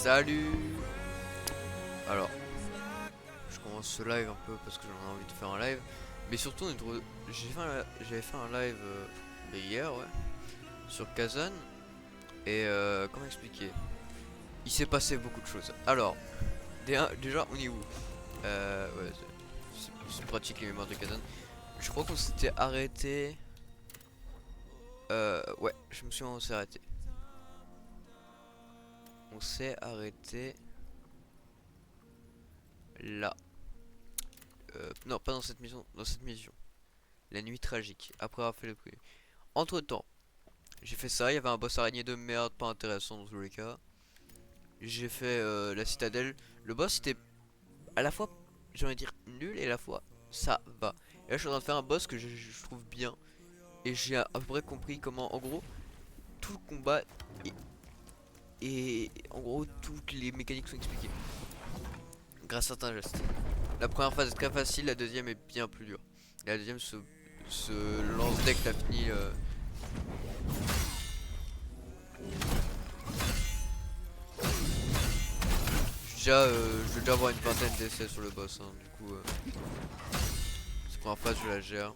Salut. Alors, je commence ce live un peu parce que j'en ai envie de faire un live. Mais surtout, j'avais fait un live hier, ouais, sur Kazan. Et comment expliquer? Il s'est passé beaucoup de choses. Alors, déjà, on est où? Ouais, c'est pratique les mémoires de Kazan. Je crois qu'on s'était arrêté. Ouais, je me suis on s'est arrêté. On s'est arrêté là. Non, pas dans cette mission, dans cette mission. La nuit tragique, après avoir fait le prix. Entre temps, j'ai fait ça, il y avait un boss araignée de merde, pas intéressant dans tous les cas. J'ai fait la citadelle. Le boss était à la fois, j'ai envie de dire, nul et à la fois ça va. Et là je suis en train de faire un boss que je trouve bien. Et j'ai à peu près compris comment, en gros, tout le combat et en gros, toutes les mécaniques sont expliquées. Grâce à certains gestes. La première phase est très facile, la deuxième est bien plus dure. Et la deuxième se lance dès que t'as fini. Je vais déjà avoir une vingtaine d'essais sur le boss, hein, du coup, cette première phase je la gère.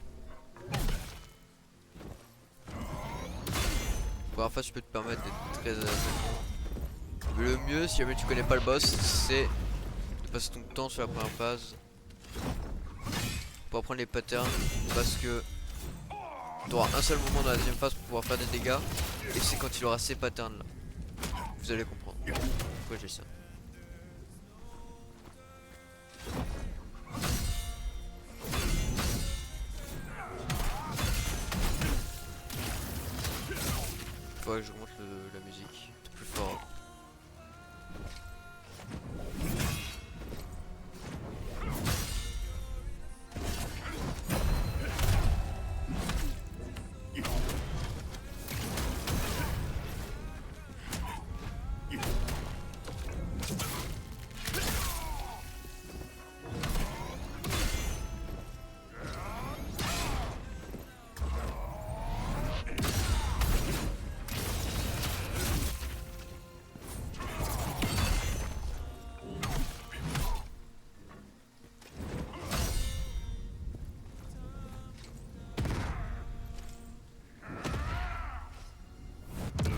Première phase tu peux te permettre d'être très mais le mieux si jamais tu connais pas le boss c'est de passer ton temps sur la première phase pour apprendre les patterns, parce que tu auras un seul moment dans la deuxième phase pour pouvoir faire des dégâts, et c'est quand il aura ces patterns là. Vous allez comprendre pourquoi j'ai ça. Faudrait que je monte la musique plus fort.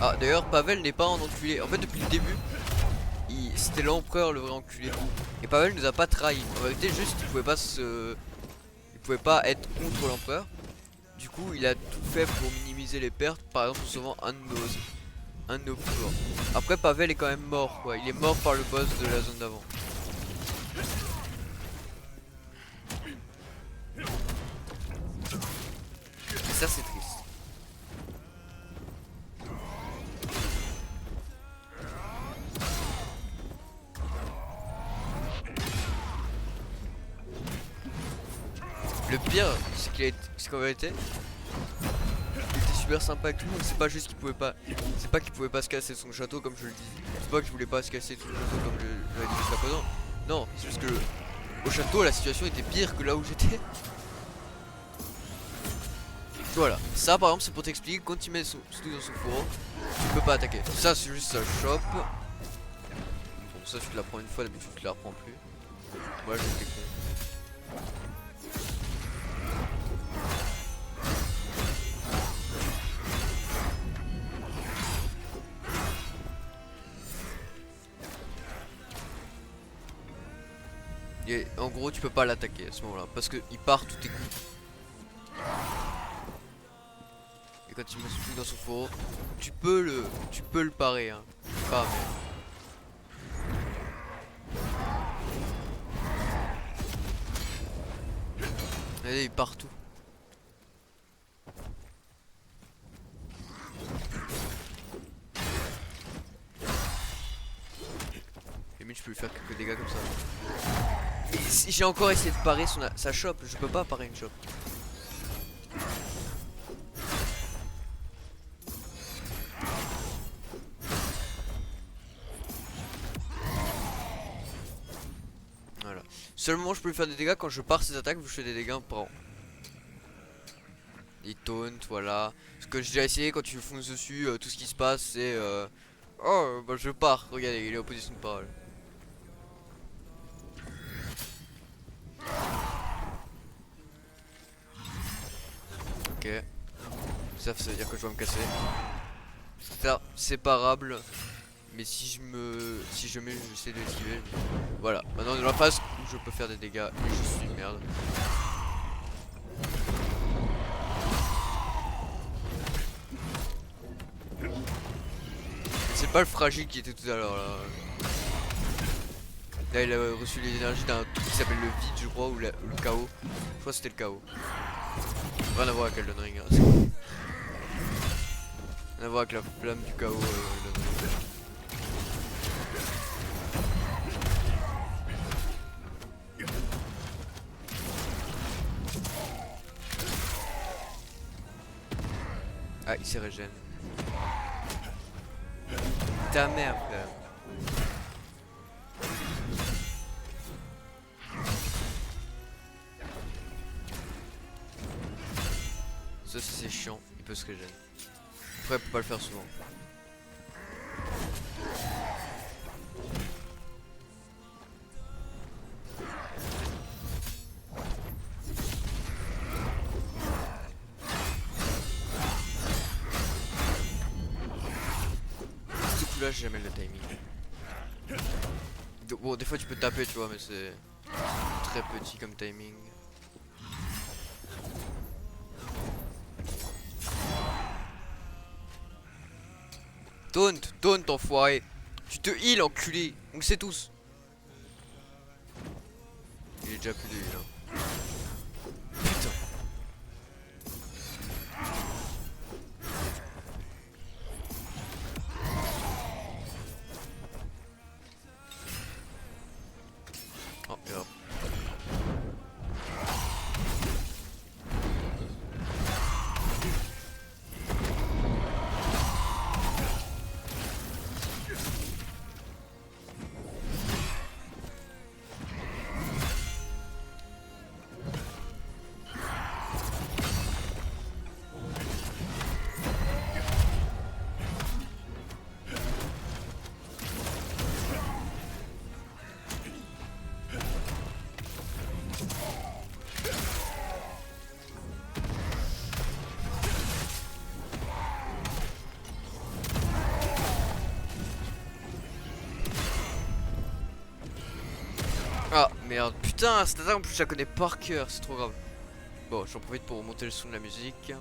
Ah d'ailleurs Pavel n'est pas un enculé. En fait depuis le début c'était l'empereur le vrai enculé. Et Pavel nous a pas trahi. En vérité juste il pouvait pas être contre l'empereur. Du coup il a tout fait pour minimiser les pertes. Par exemple en sauvant un de nos pouvoirs. Après Pavel est quand même mort quoi. Il est mort par le boss de la zone d'avant. Et ça c'est triste. Le pire, c'est qu'en vérité, il était super sympa avec tout le monde. C'est pas juste qu'il pouvait pas, c'est pas qu'il pouvait pas se casser son château comme je le dis. C'est pas qu'il voulais pas se casser son château comme je l'avais dit jusqu'à présent. Non, c'est juste que au château, la situation était pire que là où j'étais. Voilà. Ça, par exemple, c'est pour t'expliquer quand tu mets son truc dans son fourreau, tu peux pas attaquer. Ça, c'est juste ça chope. Bon, ça, tu te la prends une fois, d'habitude, tu te la reprends plus. Moi, j'étais con. Et en gros tu peux pas l'attaquer à ce moment là parce que il part tous tes coups. Et quand il met son truc dans son fourreau, tu peux le parer hein. Pas mais. Allez, il part tout. Limite je peux lui faire quelques dégâts comme ça. Et si j'ai encore essayé de parer sa chope, je peux pas parer une chope. Voilà. Seulement je peux lui faire des dégâts quand je pars ses attaques, je fais des dégâts par an. Il taunt, voilà. Ce que j'ai déjà essayé quand tu fonces dessus, tout ce qui se passe c'est Oh, bah je pars. Regardez, il est en position de parole. Ok. Ça veut dire que je dois me casser. Ça, séparable. Mais si je mets, j'essaie de l'esquiver. Voilà. Maintenant, dans la phase où je peux faire des dégâts et je suis une merde. C'est pas le fragile qui était tout à l'heure là. Là, il a reçu les énergies d'un truc qui s'appelle le vide, je crois, ou le chaos. Je crois que c'était le chaos. Rien à voir avec Elden Ring. Hein. Rien à voir avec la flamme du chaos. Elden Ring. Ah, il s'est régène. Ta mère, frère. Ça, c'est chiant. Il peut se régénérer. Après, il peut pas le faire souvent. Ce coup-là, j'ai jamais le timing. Bon, des fois, tu peux taper, tu vois, mais c'est très petit comme timing. Taunt, enfoiré. Tu te heal, enculé. On le sait tous. Il est déjà plus de heal. Hein. Putain. Oh, et hop. Ah merde, putain, cette attaque en plus je la connais par cœur, c'est trop grave. Bon, j'en profite pour remonter le son de la musique.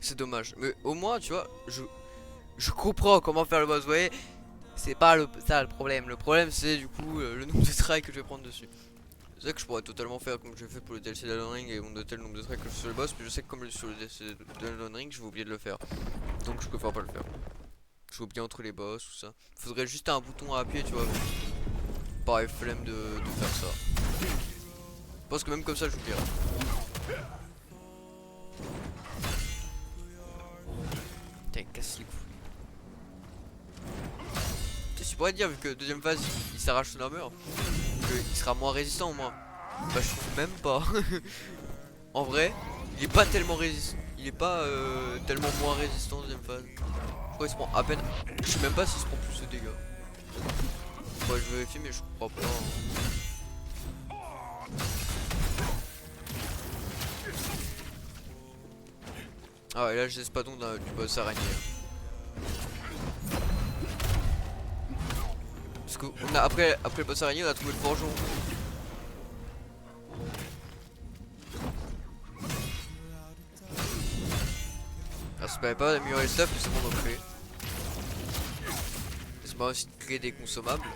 C'est dommage, mais au moins tu vois, je comprends comment faire le boss, vous voyez. C'est pas ça le problème. Le problème c'est du coup le nombre de strikes que je vais prendre dessus. C'est vrai que je pourrais totalement faire comme je fais pour le DLC d'Elden Ring et monter le nombre de strikes que je fais sur le boss, mais je sais que comme sur le DLC d'Elden Ring, je vais oublier de le faire. Donc je préfère pas le faire. Je vais oublier entre les boss, tout ça. Faudrait juste un bouton à appuyer, tu vois. Pareil, flemme de faire ça. Je pense que même comme ça, j'oublierai. Putain, il casse les couilles. Tu pourrais dire, vu que deuxième phase, il s'arrache son armure, qu'il sera moins résistant au moins. Bah, je trouve même pas. En vrai, il est pas tellement résistant. Il est pas tellement moins résistant deuxième phase. Je crois qu'il se prend à peine. Je sais même pas s'il se prend plus de dégâts. Ouais, je vais vérifier, mais je crois pas. Hein. Ah, et là, j'ai l'espadon du boss araignée. Parce que on a, après le boss araignée, on a trouvé le forgeron. Alors, ça permet pas d'améliorer le stuff, mais c'est bon d'en créer. Et ça permet aussi de créer des consommables.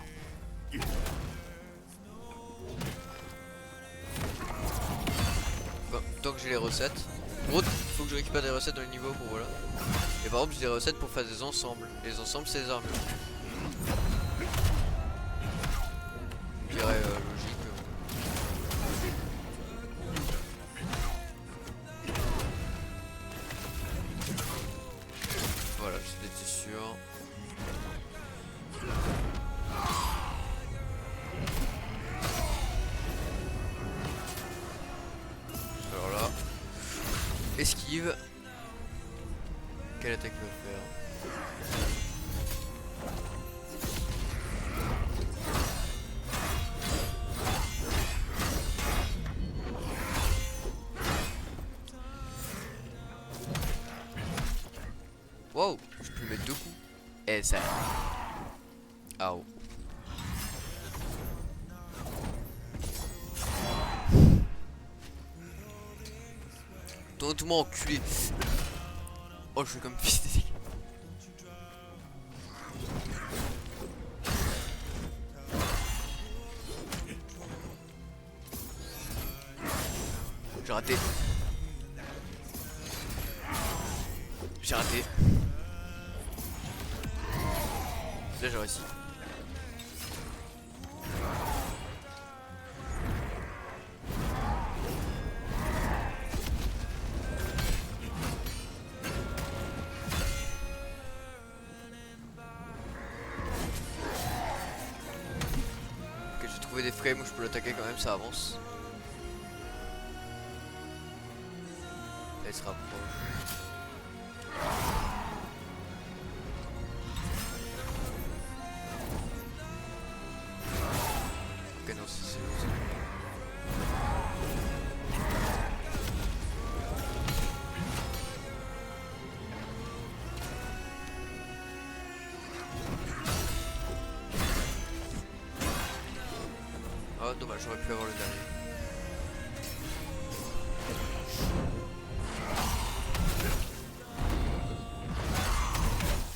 Bon, tant que j'ai les recettes. En gros, il faut que je récupère des recettes dans le niveau pour voilà. Et par exemple, j'ai des recettes pour faire des ensembles. Et les ensembles, c'est des armures. Je dirais logique. Voilà, j'étais sûr. Alors là, esquive. quelle attaque il va faire. Wow, je peux lui mettre 2 coups. Et ça. Ah oh. Tourne-toi enculé. Oh, je suis comme fils de... J'ai raté. J'ai raté. Là j'ai réussi. Ok, j'ai trouvé des frames où je peux l'attaquer quand même, ça avance. Là il se rapproche. Ok, non, c'est bon. Oh, dommage, j'aurais pu avoir le dernier.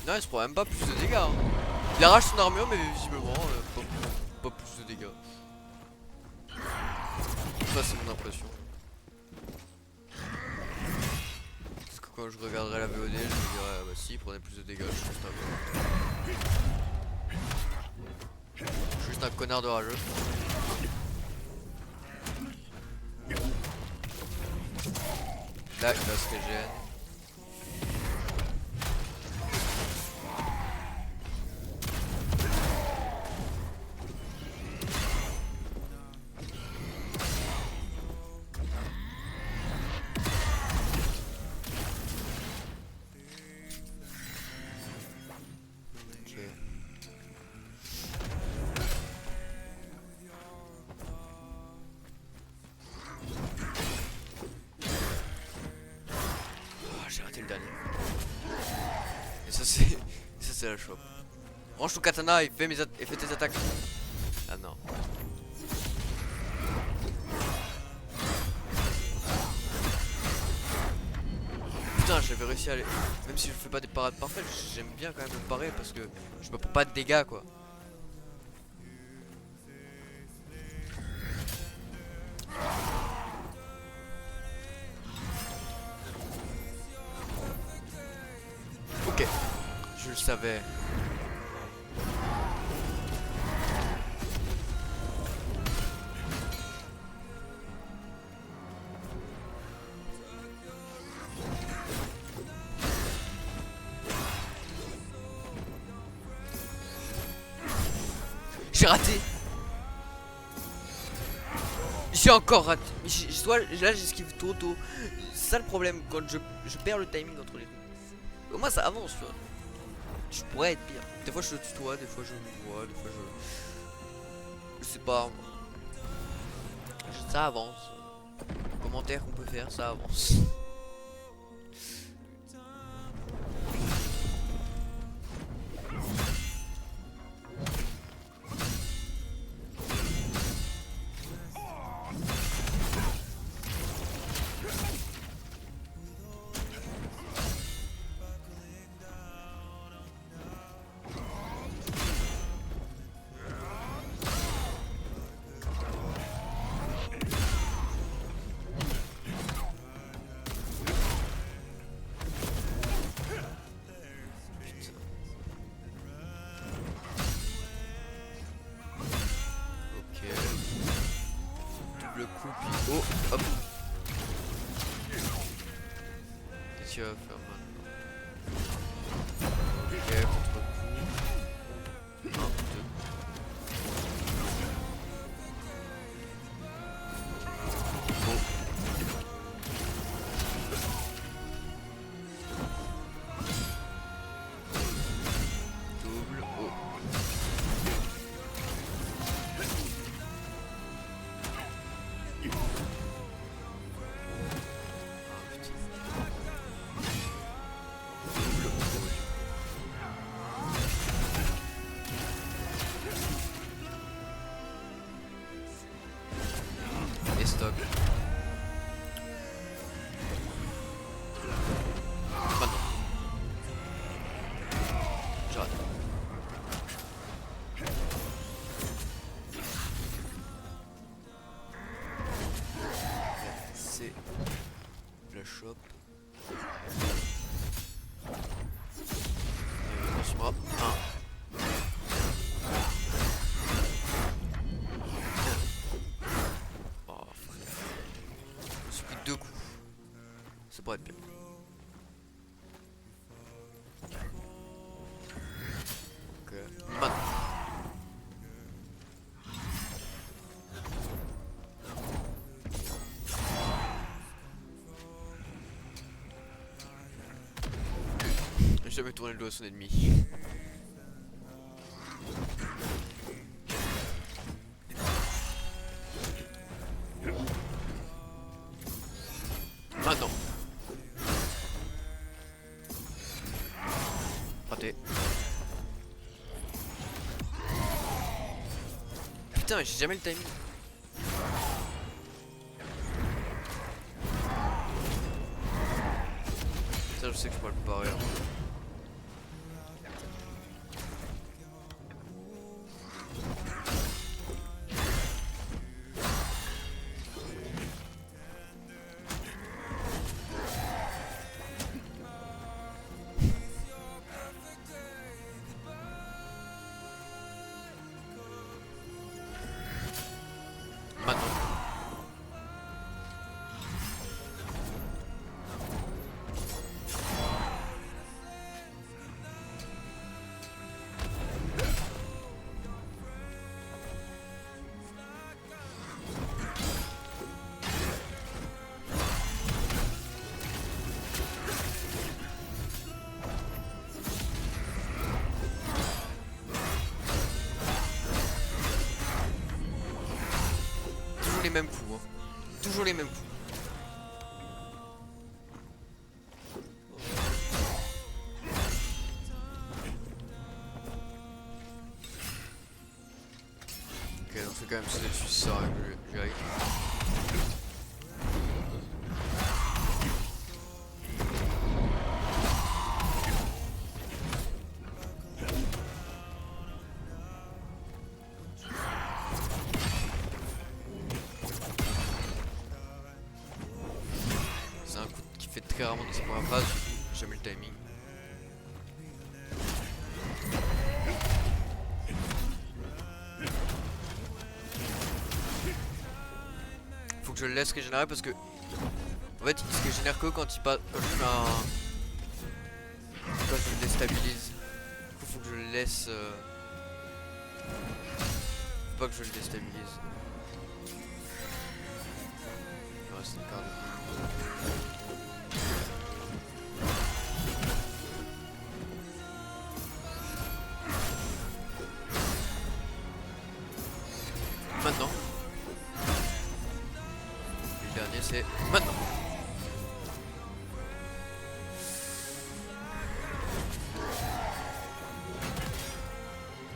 Non, il se prend même pas plus de dégâts. Hein. Il arrache son armure, mais visiblement, pas plus de dégâts. Ça, c'est mon impression. Parce que quand je regarderai la VOD, je me dirais, ah bah si, il prenait plus de dégâts, je suis juste un connard de rageux. Là, il va se régénérer. J'ai raté le dernier. Et ça c'est la chope. Range ton katana et fais tes attaques. Ah non. Putain, j'avais réussi à aller. Même si je fais pas des parades parfaites, j'aime bien quand même me parer parce que je me prends pas de dégâts quoi. Ok, je le savais. J'ai raté. J'ai encore raté. Soit là j'esquive trop tôt. C'est ça le problème quand je perds le timing entre les deux. Au moins ça avance, tu vois. Je pourrais être pire. Des fois je tutoie, des fois je vois, des fois je sais pas. Ça avance. Commentaire qu'on peut faire, ça avance. Le coup puis oh hop. Qu'est-ce qu'il va faire maintenant? Ok, contre-coup. 1, 2. Oh. pourrait être bien. Ok. Maintenant. J'ai jamais tourné le dos à son ennemi. Maintenant. Raté. Putain, j'ai jamais le timing. Ça, je sais que je pourrais le parer. Maintenant. Toujours les mêmes coups, hein. Toujours les mêmes coups. Ok, donc c'est quand même ça, je suis ça, j'y arrive. C'est un coup qui fait très rarement dans sa première phase, j'ai jamais le timing. Faut que je le laisse régénérer parce que en fait il se régénère que quand il passe. Quand je fais un. Quand je le déstabilise. Du coup faut que je le laisse. Faut pas que je le déstabilise. Il reste une carte de vie. Maintenant. Et le dernier c'est maintenant.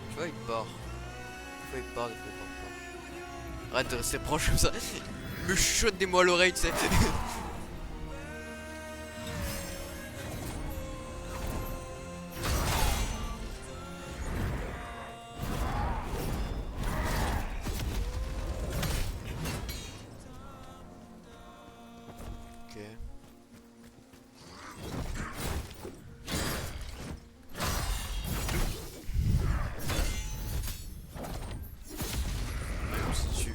Tu vois il part. Des fois il part, des fois il part pas. Arrête de rester proche comme ça. Il me chuchote des mots à l'oreille tu sais. Ok. On se tue. 1,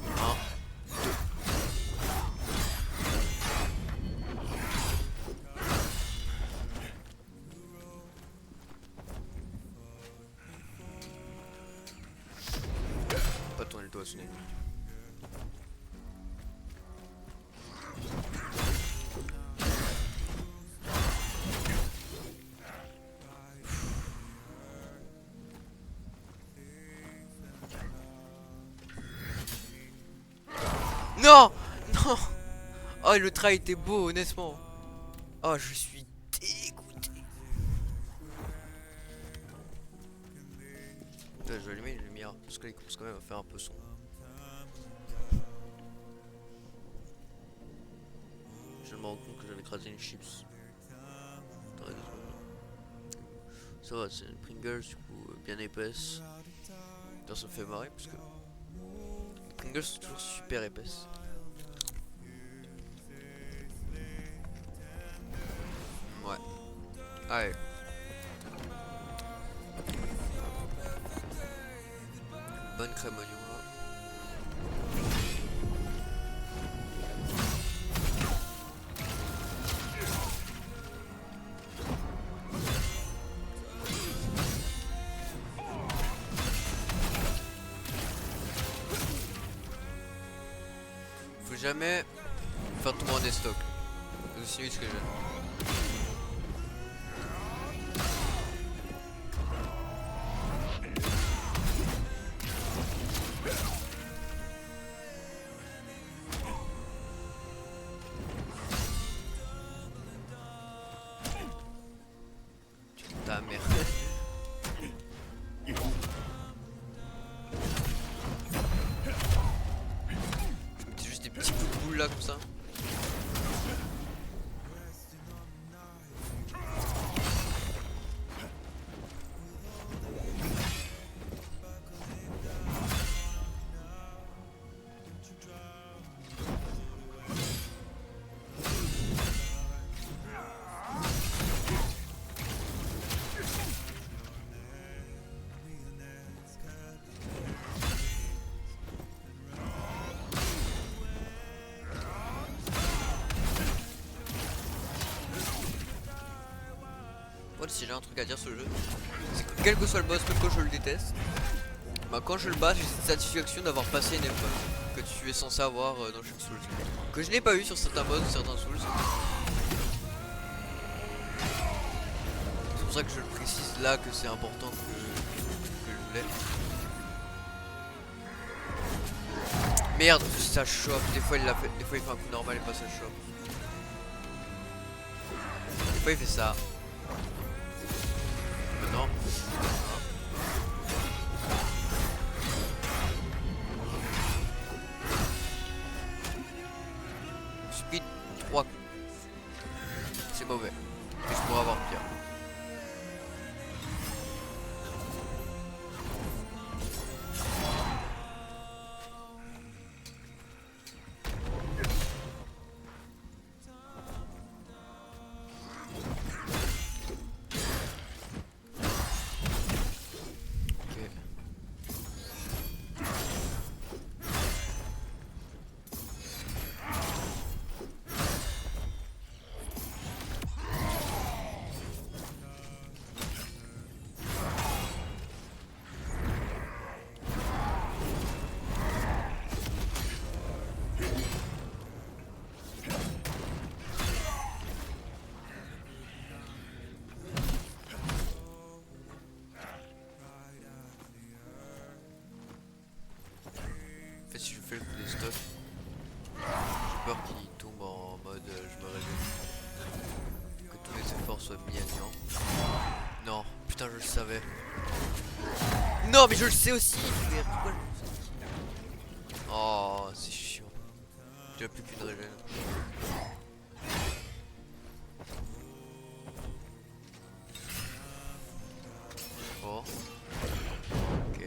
2. Pas tourner le dos à son ennemi. Non! Non! Oh, le try était beau, honnêtement. Oh, je suis dégoûté. Putain, je vais allumer les lumières parce que les commence quand même à faire un peu sombre. Je me rends compte que j'avais écrasé une chips. Attends, ça va, c'est une Pringles du coup bien épaisse. Putain, ça me fait marrer parce que les Pringles sont toujours super épaisses. Ouais. Allez. Bonne crème oignon là. jamais faire tout mon stock. C'est aussi nul ce que je fais. Ta mère. Je mettais juste des petits coups de boule là comme ça. Si j'ai un truc à dire sur le jeu, c'est que quel que soit le boss, même quand je le déteste, bah quand je le bats, j'ai cette satisfaction d'avoir passé une épreuve que tu es censé avoir dans chaque Souls, que je n'ai pas eu sur certains boss ou certains Souls. C'est pour ça que je le précise là, que c'est important que je voulais. Merde, ça chope, des fois il l'a fait, des fois il fait un coup normal et pas ça chope. Des fois il fait ça. Non. Speed 3 coups. C'est mauvais. Mais je pourrais avoir pire. Si je fais le coup des stocks, j'ai peur qu'il tombe en mode je me régène. Que tous mes efforts soient mis à néant. Non, putain je le savais. Non mais je le sais aussi. Pourquoi je le sais? Oh c'est chiant. J'ai plus qu'une régène. Oh. Ok.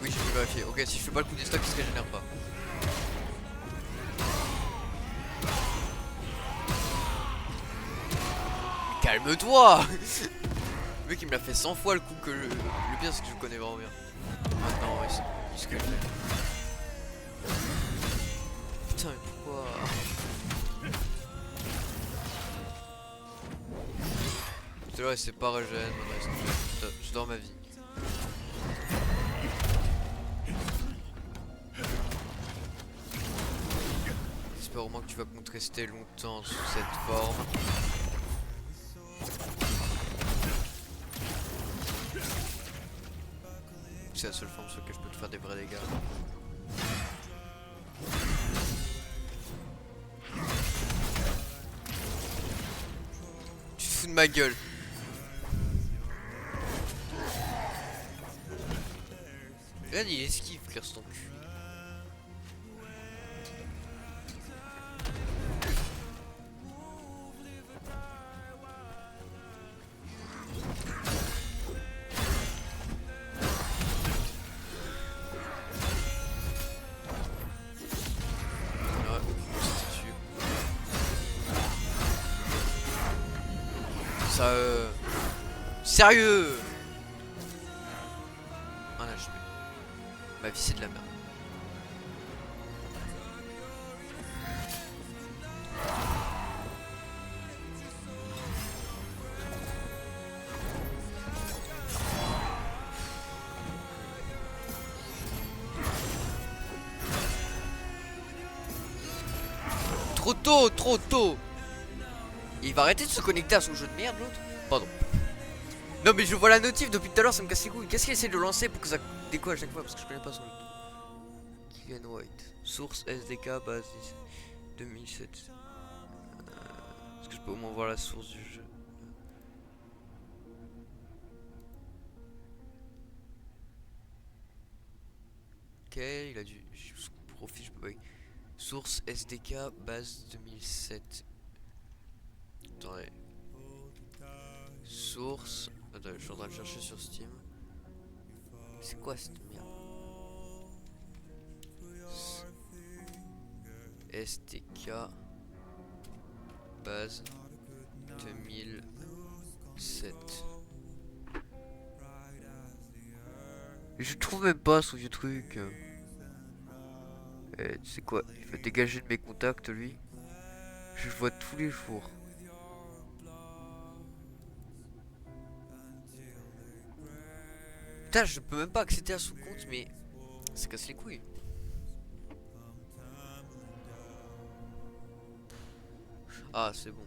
Oui, j'ai pu vérifier. Ok, si je fais pas le coup des stocks, il se régénère pas. Calme-toi. Le mec il me l'a fait 100 fois le coup que le pire c'est que je le connais vraiment bien. Maintenant ouais, c'est ce que je fais. Putain mais pourquoi? Tout à l'heure il s'est pas régène, maintenant je dors ma vie. J'espère au moins que tu vas rester longtemps sous cette forme. C'est la seule forme sur laquelle je peux te faire des vrais dégâts. Tu te fous de ma gueule. Regarde il esquive, casse ton cul. Sérieux. Un HP. Ma vie c'est de la merde. Trop tôt, trop tôt. Il va arrêter de se connecter à son jeu de merde l'autre. Pardon. Non mais je vois la notif depuis tout à l'heure, ça me casse les couilles. Qu'est-ce qu'il essaie de lancer pour que ça décolle à chaque fois? Parce que je connais pas son nom. Keegan White. Source SDK base 2007. Est-ce que je peux au moins voir la source du jeu? Ok, il a du profil, je peux pas. Source SDK base 2007. Attendez. Source. Attends, je suis en train de chercher sur Steam. C'est quoi cette merde? SDK base 2007. Je trouve même pas son vieux truc. Tu sais quoi? Il va dégager de mes contacts lui. Je le vois tous les jours. Putain, je peux même pas accéder à son compte, mais ça casse les couilles. Ah, c'est bon.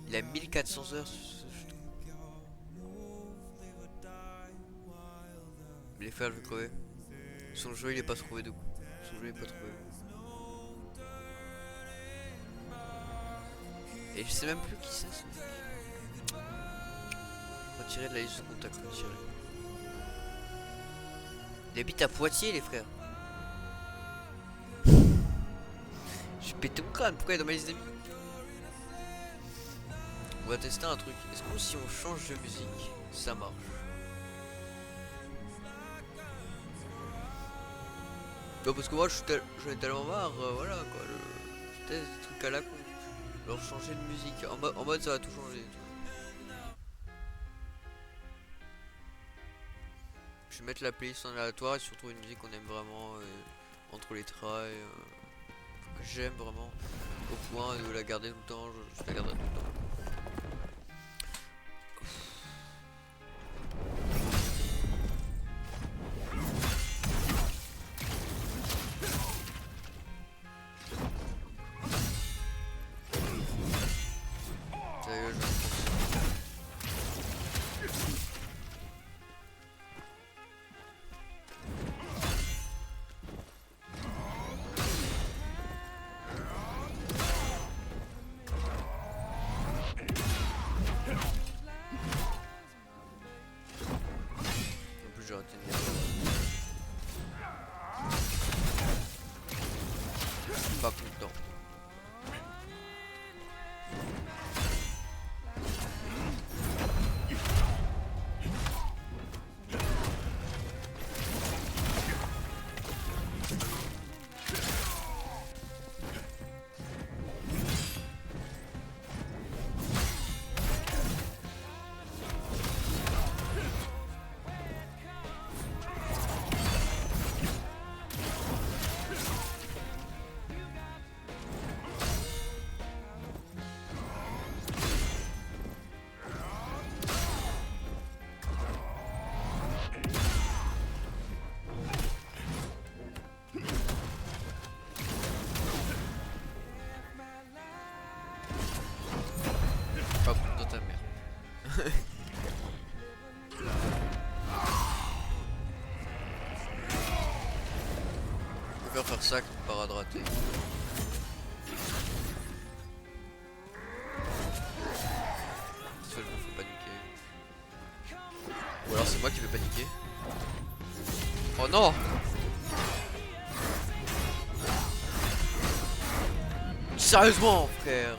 Il a 1400 heures sur ce jeu. Les faire, je vais crever. Son jeu, il est pas trouvé de coup. Son jeu, il est pas trouvé. Et je sais même plus qui c'est ce mec. Retirer de la liste de contacts, retirer. Il habite à Poitiers, les frères. J'ai pété mon crâne, pourquoi il est dans ma liste d'amis? On va tester un truc. Est-ce que si on change de musique, ça marche? Non, parce que moi j'en ai tellement marre, voilà quoi. Je teste des trucs à la con. Alors changer de musique. En mode ça va tout changer. Je vais mettre la playlist en aléatoire et surtout une musique qu'on aime vraiment entre les trails. Que j'aime vraiment. Au point de la garder tout le temps. Je la garderai tout le temps. Sérieux, je en plus j'ai raté une merde. Pas content. Pas dans ta mère. Je préfère faire ça qu'une parade ratée. Ça, je me fais paniquer. Ou alors c'est moi qui vais paniquer. Oh non! Sérieusement, frère!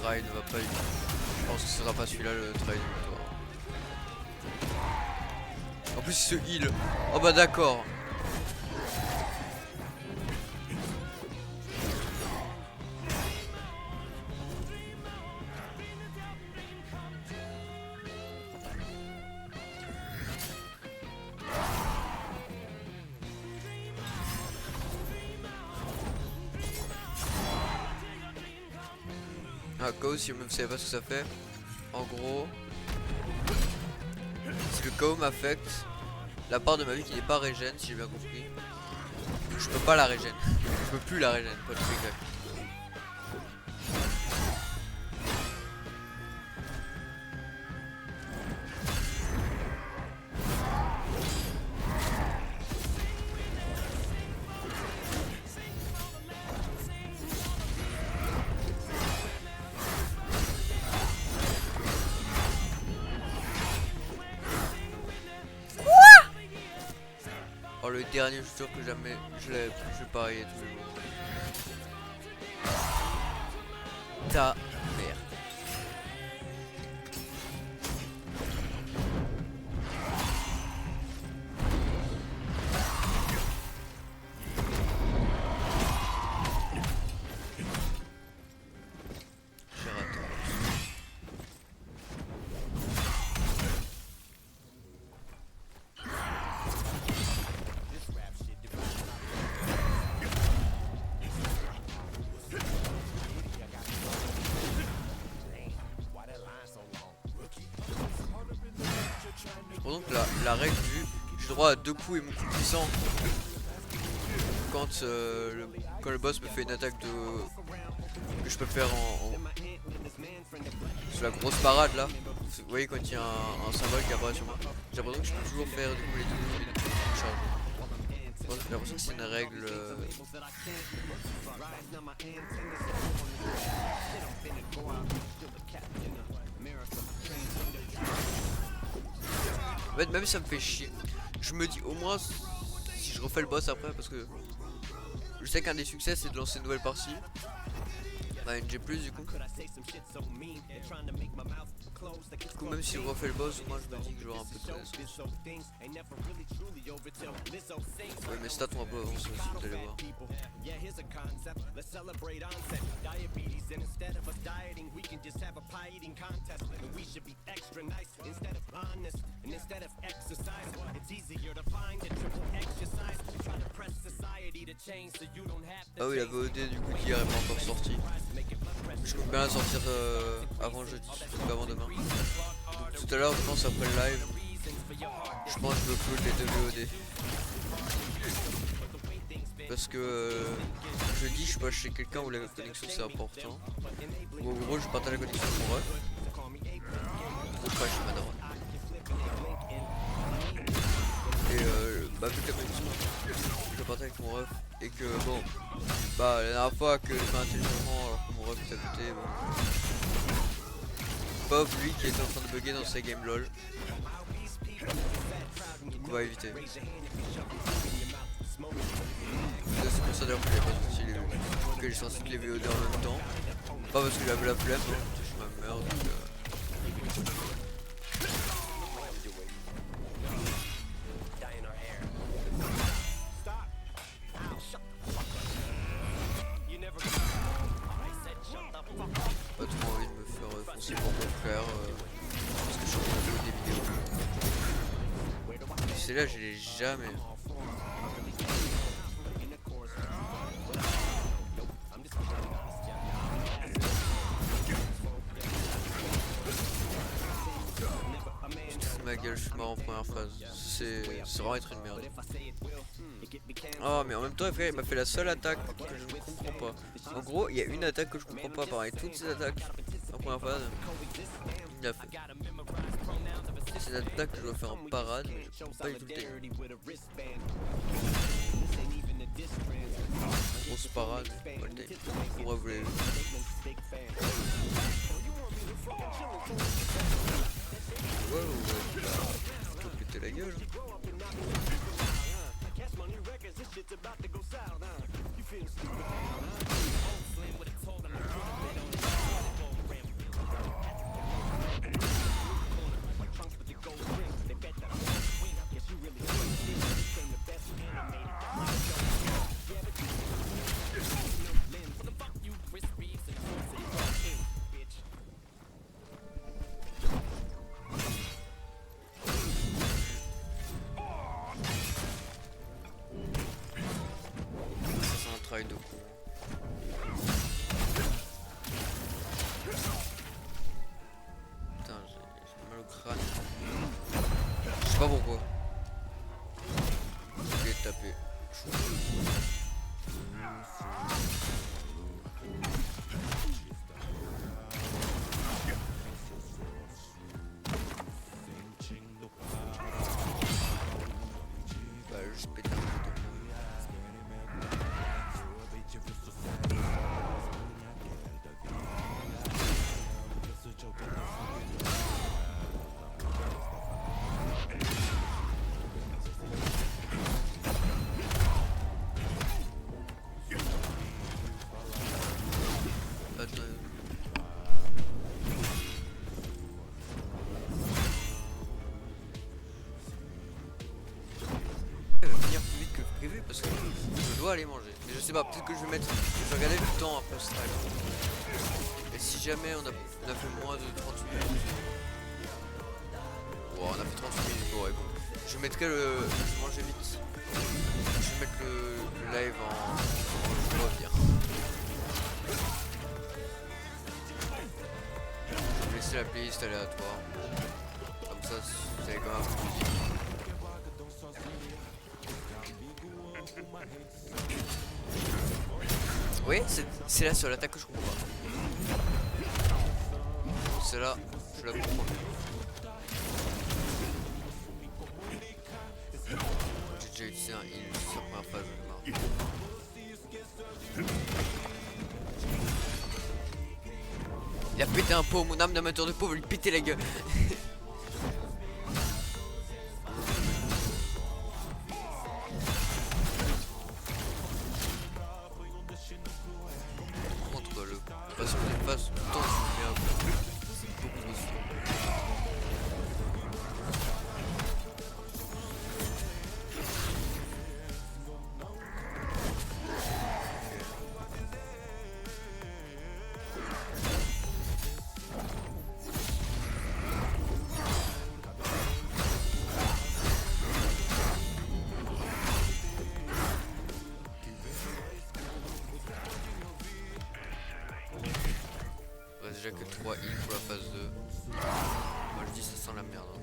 try ne va pas du tout. Je pense que ce sera pas celui-là le try de victoire. En plus il se heal. Oh bah d'accord. Ah, KO, si vous ne savez pas ce que ça fait, en gros, si le KO m'affecte la part de ma vie qui n'est pas régène, si j'ai bien compris, je peux pas la régène. Je peux plus la régène, pas tout exact. Oh, le dernier, je suis sûr que jamais je l'ai parié tous les jours. Ta merde. J'ai raté. Donc la règle du j'ai droit à 2 coups et mon coup puissant quand, quand le boss me fait une attaque de que je peux faire sur la grosse parade là. Vous voyez quand il y a un symbole qui apparaît sur moi. J'ai l'impression que je peux toujours faire du coup les 2 coups et 2 coups de charge. J'ai l'impression que c'est une règle en fait, même si ça me fait chier, je me dis au moins si je refais le boss après, parce que je sais qu'un des succès c'est de lancer une nouvelle partie. Bah, une G+, du coup, même si je refais le boss, moi je me dis que j'aurai un peu de connaissance. Ouais, mes stats ont un peu avancé aussi, vous allez voir. Ah oui, la VOD du coup qui est pas encore sortie. Je compte bien la sortir avant jeudi, donc avant demain. Donc, tout à l'heure, je pense après le live, je pense que je veux upload les 2 VOD. Parce que jeudi, je suis pas chez quelqu'un où la connexion c'est important. Ou en gros, je partage la connexion avec mon ref. Ou je pas chez ma daronne. Et bah, vu que la connexion, je partage avec mon ref. Et que bon, bah la dernière fois que j'ai fait intelligemment alors que mon ref est à côté, bon. Bob lui qui était en train de bugger dans sa game lol. Donc on va éviter. C'est pour ça d'ailleurs que j'avais pas sorti les VOD. Que j'ai sorti les VOD en même temps. Pas parce que j'avais la flemme, hein, je suis ma mère donc pas trop envie de me faire foncer pour mon frère parce que je suis en train de jouer des vidéos. C'est là je l'ai jamais. Ma gueule, je suis mort en première phase. C'est vraiment être une merde. Oh mais en même temps frère, il m'a fait la seule attaque que je ne comprends pas. En gros il y a une attaque que je comprends pas pareil. Toutes ces attaques en première phase il a fait. C'est une attaque que je dois faire en parade mais je comprends pas du tout le timing. Grosse parade, pas le timing. Pourquoi vous voulez. Ouais, je peux péter la gueule. grind au con. Putain, j'ai mal au crâne. Je sais pas pourquoi. Je vais taper. Bah, juste péter un bouton. Elle va finir plus vite que prévu parce que je dois aller manger. Mais je sais pas, peut-être que je vais mettre. Je vais regarder le temps après ce live. Et si jamais on a fait moins de 30 minutes. Wow, on a fait 30 minutes, bon, ouais, bon. Je mettrai le. Je vais manger vite. Je vais mettre le live en. Je vais revenir. Je vais laisser la playlist aléatoire. Comme ça, c'est quand même un peu plus musique. Oui, c'est là sur l'attaque que je comprends pas. C'est là, je la comprends. J'ai déjà utilisé un heal sur la première phase, j'en ai marre. Il a pété un pot, mon âme d'amateur de peau va lui péter la gueule. Contre le façon des phases, tout le temps je me mets un coup. Beaucoup trop sûr. Déjà que 3 heals pour la phase 2. Moi je dis ça sent la merde. Hein.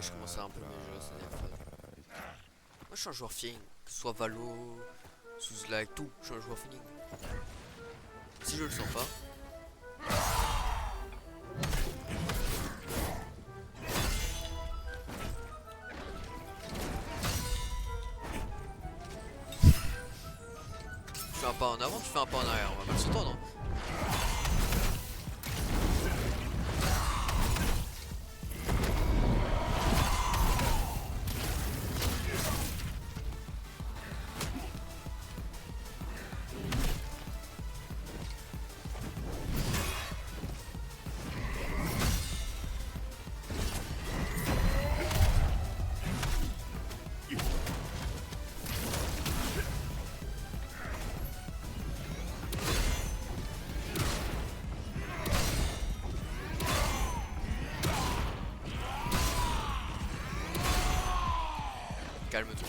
Je commence à un peu mieux jouer cette dernière phase. Moi je suis un joueur feeling, que ce soit Valo, sous like, tout, je suis un joueur feeling. Si je le sens pas. Tu fais un pas en avant, tu fais un pas en arrière, on va mal s'entendre. Hein. Calme-toi.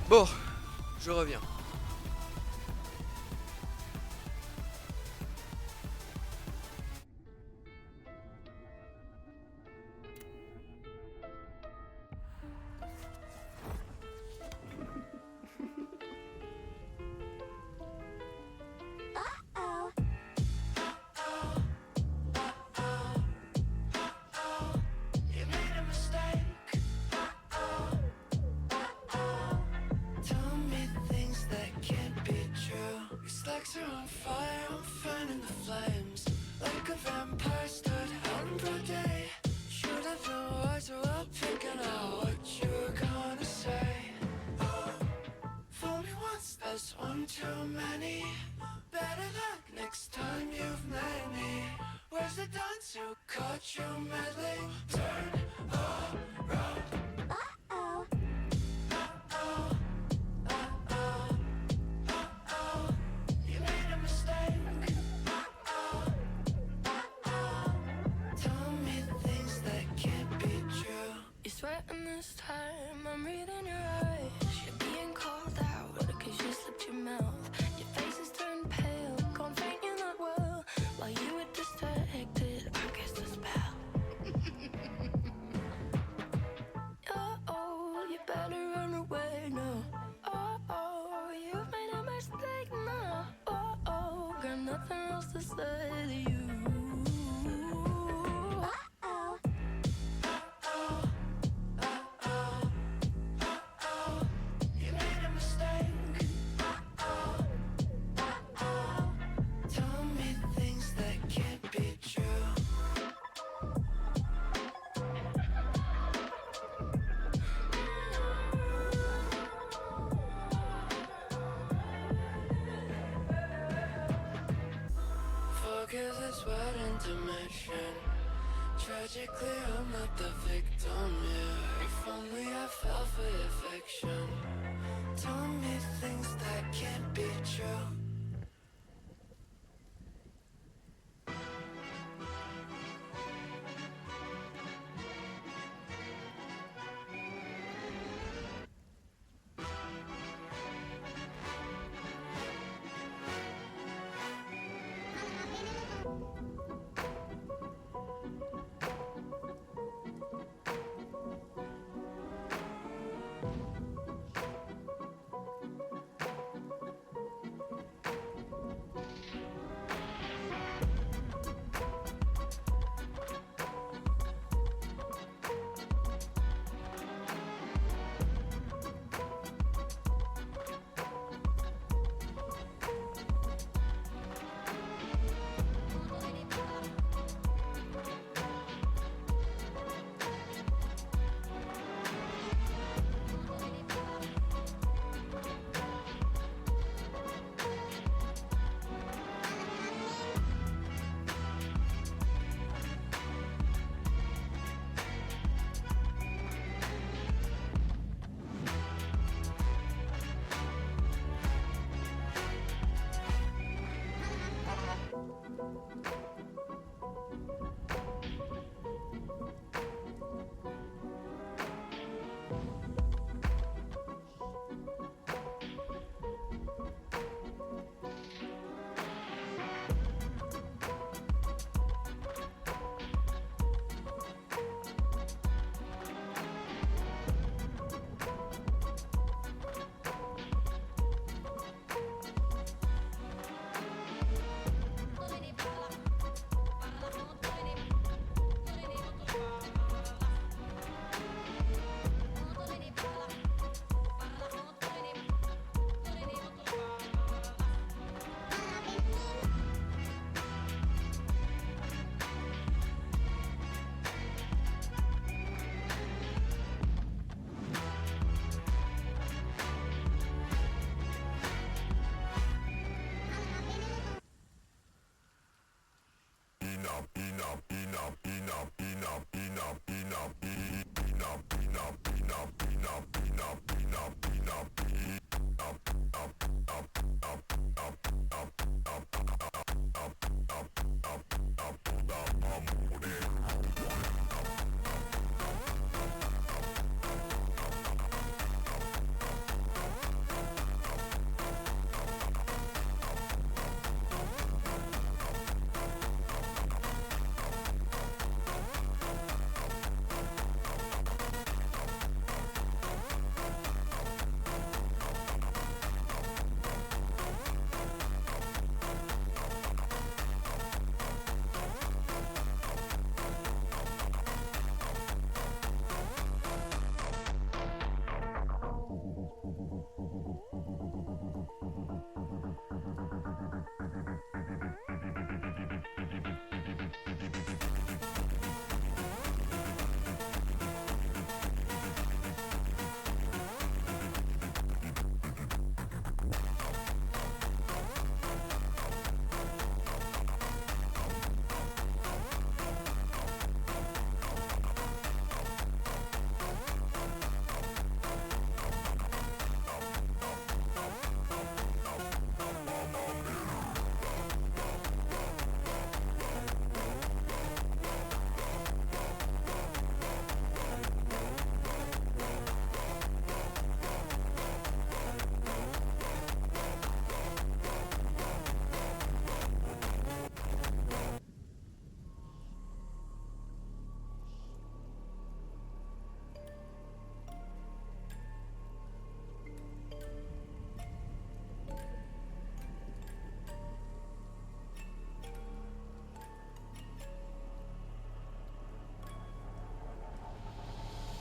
Bon, je reviens. Legs are on fire, I'm fanning the flames. Like a vampire stood out in broad day. Should have been wiser while picking out what you were gonna say. Fool me once, that's one too many. Better luck next time you've met me. Where's the dunce who caught you meddling? Turn around. Sweating this time, I'm reading your eyes. You're being called out cause you slipped your mouth. Your face is turned pale, can't faint you not well. While you were distracted, I guess the spell. Oh, you better run away now. Oh, you've made a mistake now. Oh, got nothing else to say to you. Focus is what intermission. Tragically, I'm not the victim here. If only I fell for your fiction. Tell me things that can't be true.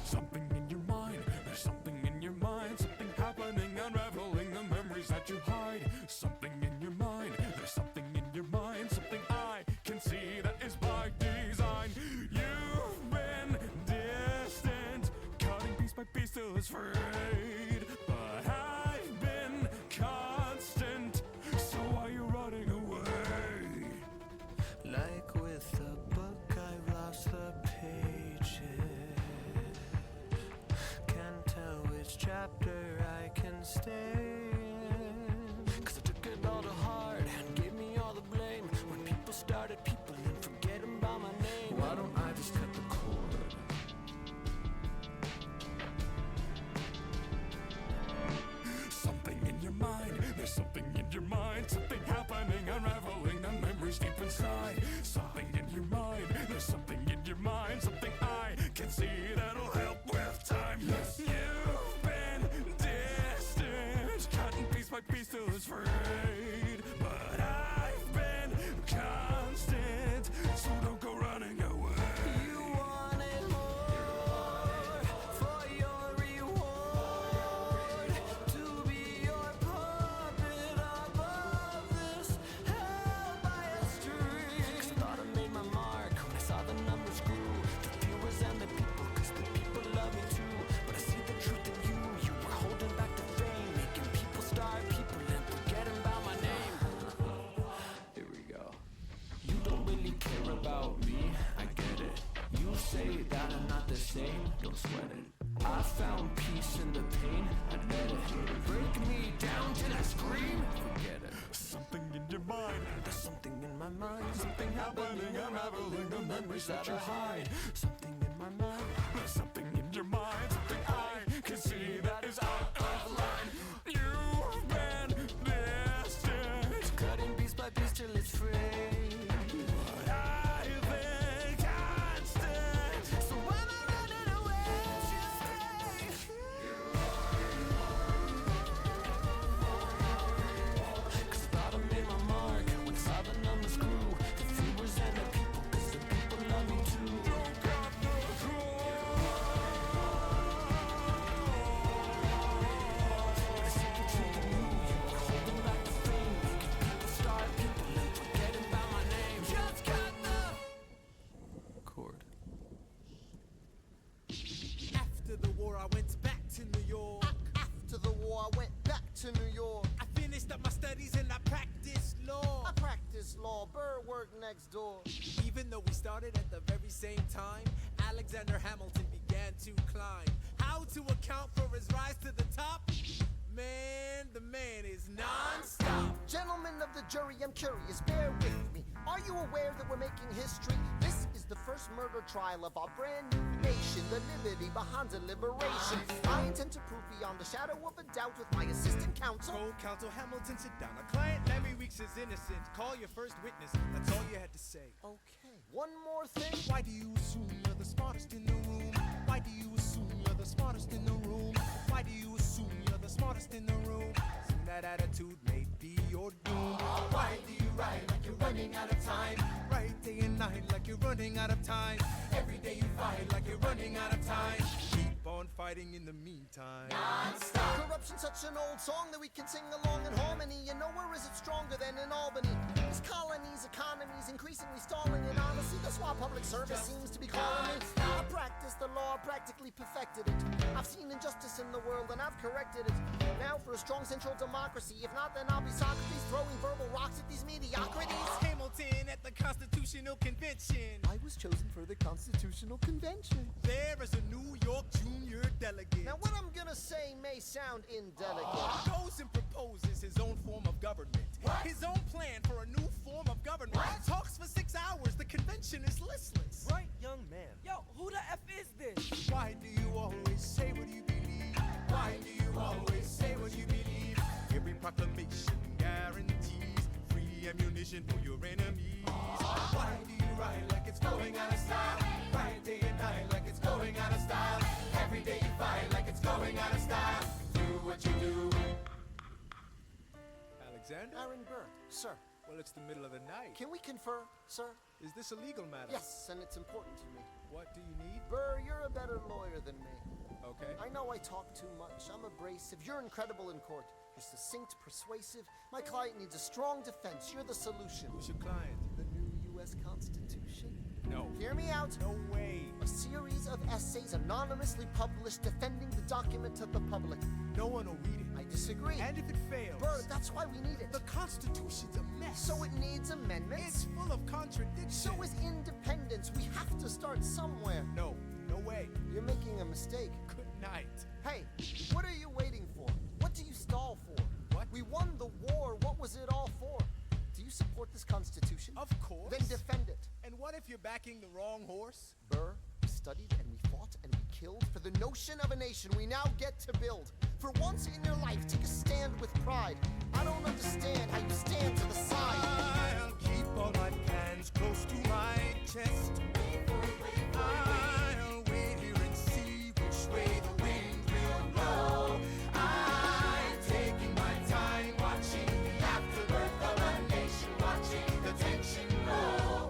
Something in your mind, there's something in your mind, something happening, unraveling the memories that you hide. Something in your mind, there's something in your mind, something I can see that is by design. You've been distant, cutting piece by piece till it's frayed. But I've been constant, so why are you running away? Like with a book, I've lost the pages. Can't tell which chapter I can stay in. 'Cause I took it all to heart and gave me all the blame. When people started people and forgetting about my name. Why don't I just cut the cord? Something in your mind, there's something in your mind, something happening, unraveling the memories deep inside. Something in your mind, there's something in your mind, something I can see that'll help with time. Yes, you've been distant, cutting piece by piece till it's frayed. But I've been constant, so don't go running away. You wanted more for your reward, to be your puppet above this held by a string. 'Cause I thought I made my mark when I saw the numbers grew, the viewers and the people, 'cause the people love me too. But I see the truth in you, you were holding back the fame, making people starve people and forgetting about my name. Here we go. You don't really care about me, I get it. You say that I'm not the same, don't sweat it. I found peace in the pain, admit it. Break me down till I scream, forget it. Something in your mind, There's something in my mind, something happening, unraveling the memories that you hide. Something in my mind. There's something in your mind, something I can see that is out of line. You've been distant, Cutting piece by piece till it's frayed. but I've been constant. So when I'm running away, just stay. 'Cause I thought I made my mark when I saw the numbers grew, the viewers and the people, 'cause the people love me too. Don't got the I see the truth in you, you were holding back the fame, making people starve people and forgetting about my name. Just cut the cord. After the war, I went back to New York. After the war, I went back to New York. I finished up my studies and I practiced law. I practiced law, Burr worked next door. Even though we started at the very same time, Alexander Hamilton began to climb. How to account for his rise to the top? Man, the man is non-stop. Gentlemen of the jury, I'm curious, bear with me. Are you aware that we're making history? This is the first murder trial of our brand new nation, the liberty behind the liberation. I intend to prove beyond the shadow of a doubt with my assistant counsel. Co-counsel Hamilton, sit down. Our client Larry Weeks is innocent. Call your first witness. That's all you had to say. Okay, one more thing. Why do you assume you're the smartest in the room? Why do you assume you're the smartest in the room? Why do you assume you're the smartest in the room? Soon that attitude may be your doom. Why do you write like you're running out of time? Write day and night like you're running out of time. Every day you fight like you're running out of time. Keep on fighting in the meantime. Corruption's such an old song that we can sing along in harmony. And nowhere is it stronger than in Albany. These colonies, economies increasingly stalling. And honestly, that's why public service seems to be calling me. I practiced the law, practically perfected it. I've seen injustice in the world and I've corrected it. Now for a strong central democracy. If not, then I'll be Socrates throwing verbal rocks at these mediocrities. Hamilton at the Constitutional Convention. I was chosen for the Constitutional Convention. There is a New York junior delegate. Now what I'm gonna say may sound indelicate. Goes and proposes his own form of government. His own plan for a new form of government. Talks for 6 hours. The convention is listless. Right, young man. Yo, who the F is this? Why do you always say what you believe? Why do you always say what you believe? Every proclamation guarantees free ammunition for your enemies. Why do you write like it's going out of style? Write day and night like it's going out of style. Every day you fight like it's going out of style. Do what you do. Alexander? Aaron Burr, sir. Well, it's the middle of the night. Can we confer, sir? Is this a legal matter? Yes, and it's important to me. What do you need? Burr, you're a better lawyer than me. Okay. I know I talk too much. I'm abrasive. You're incredible in court. You're succinct, persuasive. My client needs a strong defense. You're the solution. Who's your client? The new U.S. Constitution. No. Hear me out. No way. A series of essays anonymously published defending the document to the public. No one will read it. I disagree. And if it fails, Burr, that's why we need it. the Constitution's a mess. So it needs amendments. It's full of contradictions. So is independence. We have to start somewhere. No. No way. You're making a mistake. Good night. Hey, what are you waiting for? What do you stall for? What? We won the war. What was it all for? Do you support this Constitution? Of course. Then defend it. And what if you're backing the wrong horse? Burr, we studied and we fought and we killed for the notion of a nation we now get to build. For once in your life, take a stand with pride. I don't understand how you stand to the side. I'll keep all my plans close to my chest. I'll wait here and see which way the wind will blow. I'm taking my time, watching the afterbirth of a nation, watching the tension grow.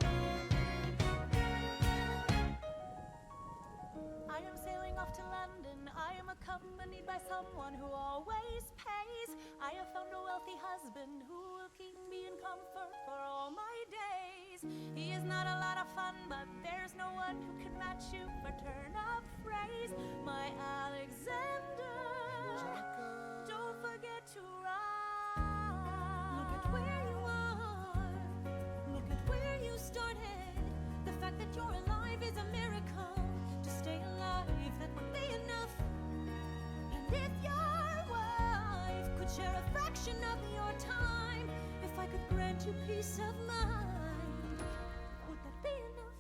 I am sailing off to London. I am accompanied by someone who always pays. I have found a wealthy husband who will keep me in comfort for all my days. He is not a lot of fun, but there's no one who can match you for turn-up phrase. My Alexander, don't forget to ride. Look at where you are. Look at where you started. The fact that you're alive is a miracle. To stay alive, that would be enough. And if your wife could share a fraction of your time, if I could grant you peace of mind, would that be enough?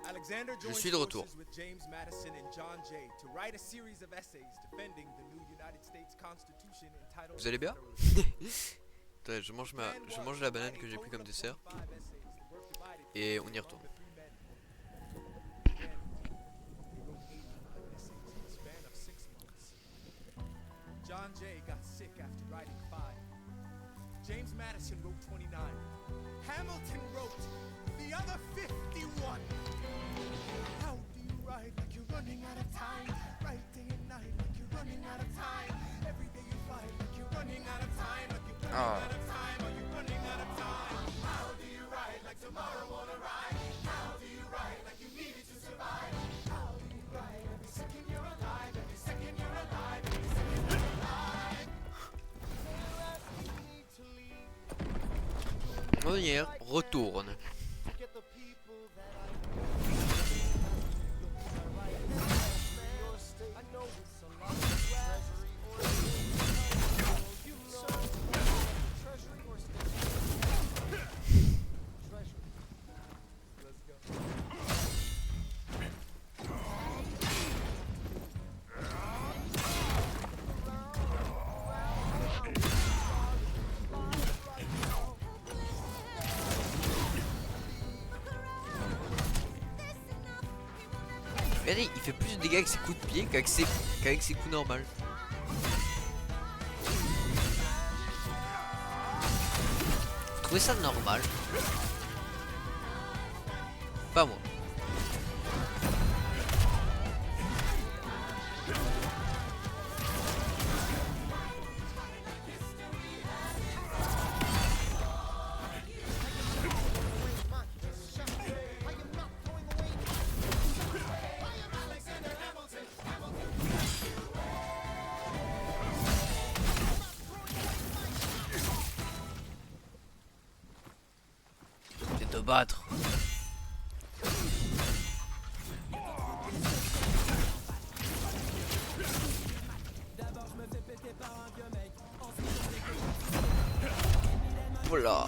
Alexander Je joined suis de retour. forces with James Madison and John Jay to write a series of essays defending the new United States Constitution entitled Vous allez bien? Federalism. Attendez, je mange la banane que j'ai pris comme dessert. Et on y retourne. John Jay got sick after writing 5. James Madison wrote 29. Hamilton wrote the other 51. How do you write like you're running out of time? Write day and night like you're running out of time. Every day you fight like you're running out of time. Like you're running out of time. Are you running out of time? How do you write like tomorrow won't arrive? How do you write like you need it to survive? How do you write every second you're alive? Every second you're alive. Every second you're alive. On y retourne. Get the people that I your state. I know it's a lot of treasury or state. You know, treasury or state. Treasury. Let's go. Regardez, il fait plus de dégâts avec ses coups de pied qu'avec ses coups normaux. Vous trouvez ça normal? Pas moi. I am not throwing away. I am Alexander Hamilton. C'est te battre. Voilà.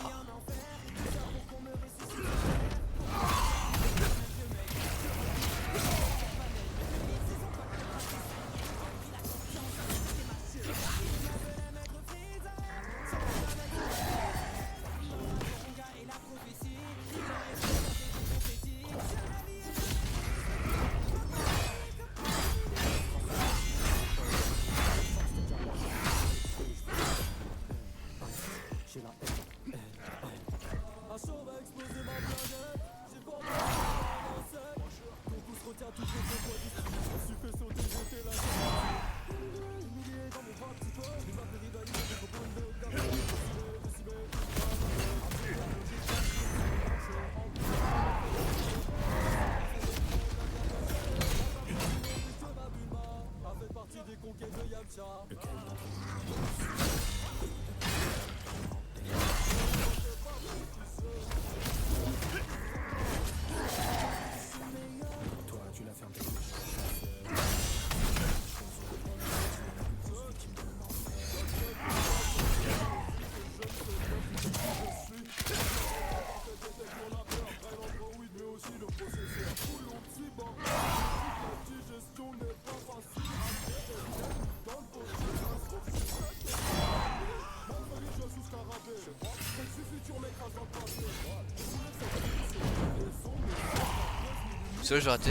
Ça j'ai raté.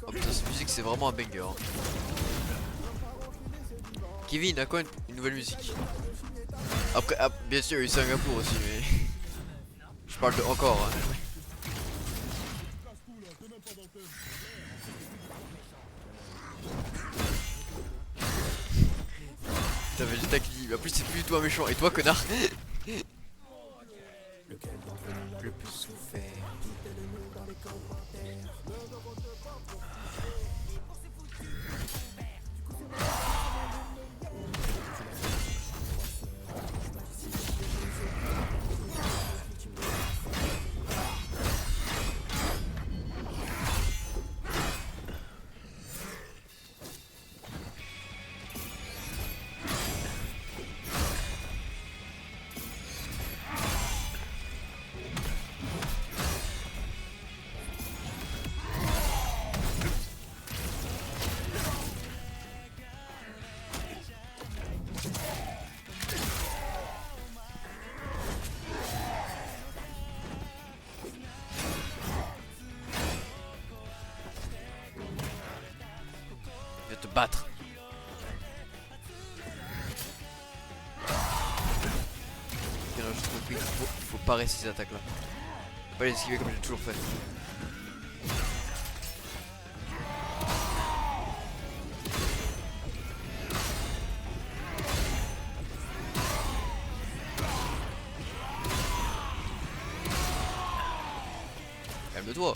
Oh putain, cette musique c'est vraiment un banger. Hein. Kevin, à quoi une nouvelle musique? Après, ah, bien sûr, il y a eu Singapour aussi, mais. Je parle de encore. Hein. T'as Vegeta qui dit, en plus c'est plus du tout un méchant. Et toi, connard? Le plus souffert. Te battre. Bien, j'ai compris qu'il faut parer ces attaques là. Faut pas les esquiver comme j'ai toujours fait. Calme-toi.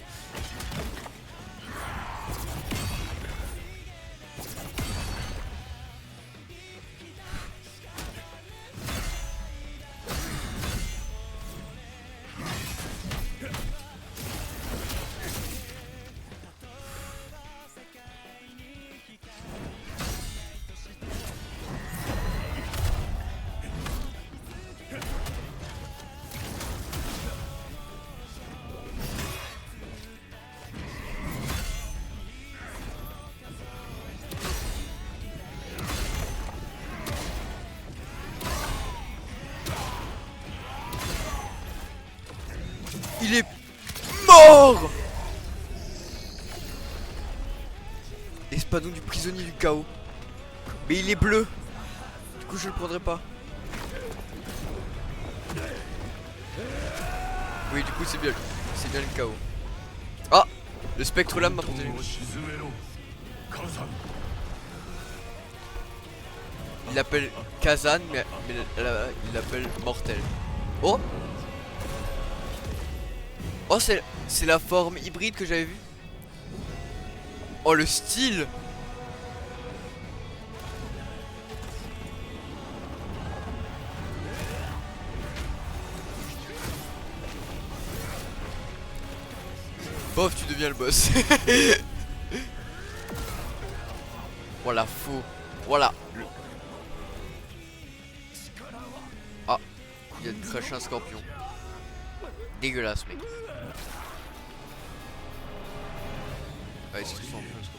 Il est mort. Espadon du prisonnier du chaos. Mais il est bleu. Du coup je le prendrai pas. Oui du coup c'est bien. C'est bien le chaos. Ah, le spectre lame m'a protégé. Il l'appelle Kazan mais il l'appelle Mortel. Oh. Oh c'est la forme hybride que j'avais vue. Oh le style. Bof tu deviens le boss. Voilà faux. Voilà. Ah, il vient de cracher un scorpion. Dégueulasse mec. Ah, est-ce qu'ils sont en plus,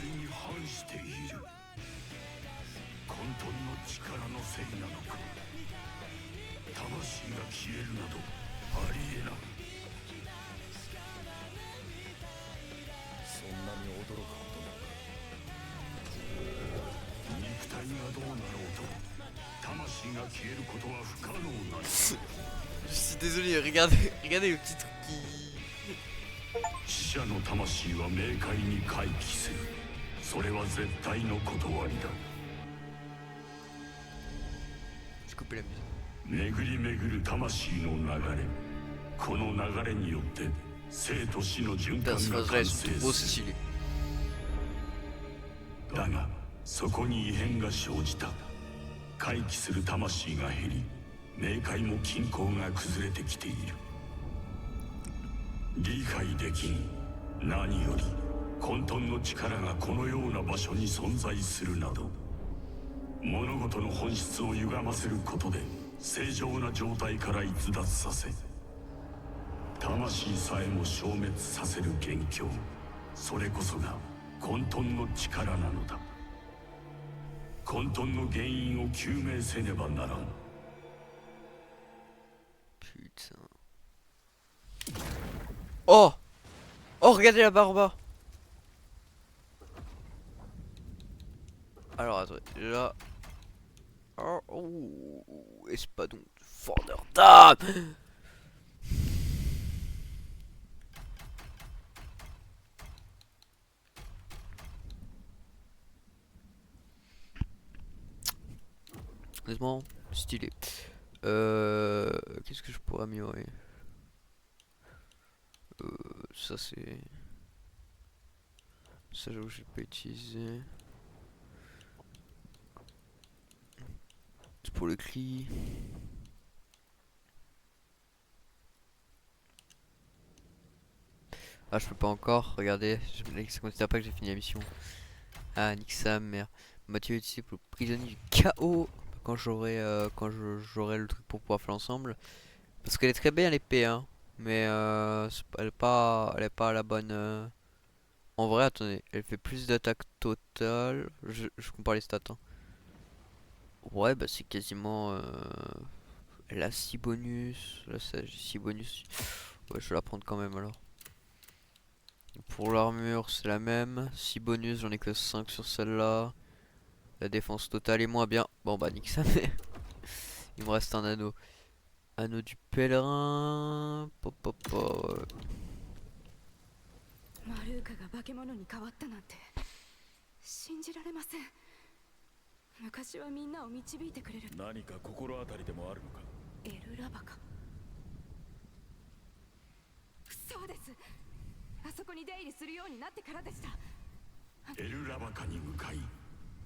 りに反している。混沌の力のせいなのか。魂が消えるなどありえない。そんなに驚くことなのか。肉体がどうなろうと魂が消えることは不可能なの。 Je suis désolé, regardez le petit truc qui... 死者の魂は冥界に回帰する。それは絶対の断りだ。 J'ai coupé la musique. 巡り巡る魂の流れ。この流れによって生と死の循 Putain, 環 ce が phrase-là, 完 elles 成 sont trop する。 stylées. だがそこに異変が生じた。回帰する魂が減り、冥界も均衡が崩れてきている。理解できん。何より混沌の力がこのような場所に存在するなど、物事の本質を歪ませることで正常な状態から逸脱させ、魂さえも消滅させる元凶、それこそが混沌の力なのだ。混沌の原因を究明せねばならん。 Putain. Oh! Oh, regardez la barbe! Alors, attendez, là... Oh, oh, espadon de fendeur d'âme! Honnêtement, stylé. Qu'est-ce que je pourrais améliorer? Ça c'est... Ça j'avoue que j'ai pas utilisé. C'est pour le cri. Ah je peux pas encore, regardez, ça considère pas que j'ai fini la mission. Ah nique sa mère. Mathieu utilisé pour le prisonnier du chaos. Quand j'aurai j'aurai le truc pour pouvoir faire l'ensemble. Parce qu'elle est très bien l'épée hein. Mais elle est pas à la bonne En vrai attendez, elle fait plus d'attaque totale. Je compare les stats hein. Ouais bah c'est quasiment elle a 6 bonus. Là j'ai 6 bonus. Ouais je vais la prendre quand même alors. Pour l'armure c'est la même. 6 bonus, j'en ai que 5 sur celle-là. La défense totale est moins bien. Bon bah nique sa mère. Il me reste un anneau. Anneau du pèlerin. Pop, pop, pop. マルーカが化け物に変わったなんて信じられません。昔はみんなを導いてくれる何か心当たりでもあるのか。エルラバカ。そうです。あそこに出入りするようになってからでした。エルラバカに向かい、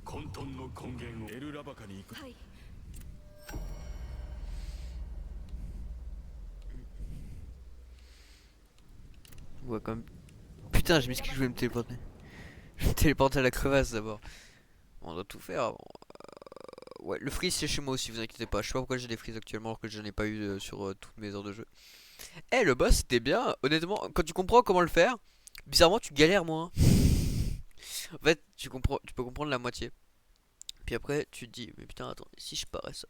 混沌の根源を。エルラバカに行く。はい。 Ouais quand même. Putain j'ai mis ce que je voulais me téléporter. Je vais me téléporter à la crevasse d'abord. On doit tout faire. Bon, ouais le freeze c'est chez moi aussi, vous inquiétez pas. Je sais pas pourquoi j'ai des freezes actuellement alors que je n'en ai pas eu sur toutes mes heures de jeu. Eh le boss c'était bien. Honnêtement quand tu comprends comment le faire, bizarrement tu galères moins. En fait tu peux comprendre la moitié. Puis après tu te dis mais putain attends si je parais ça.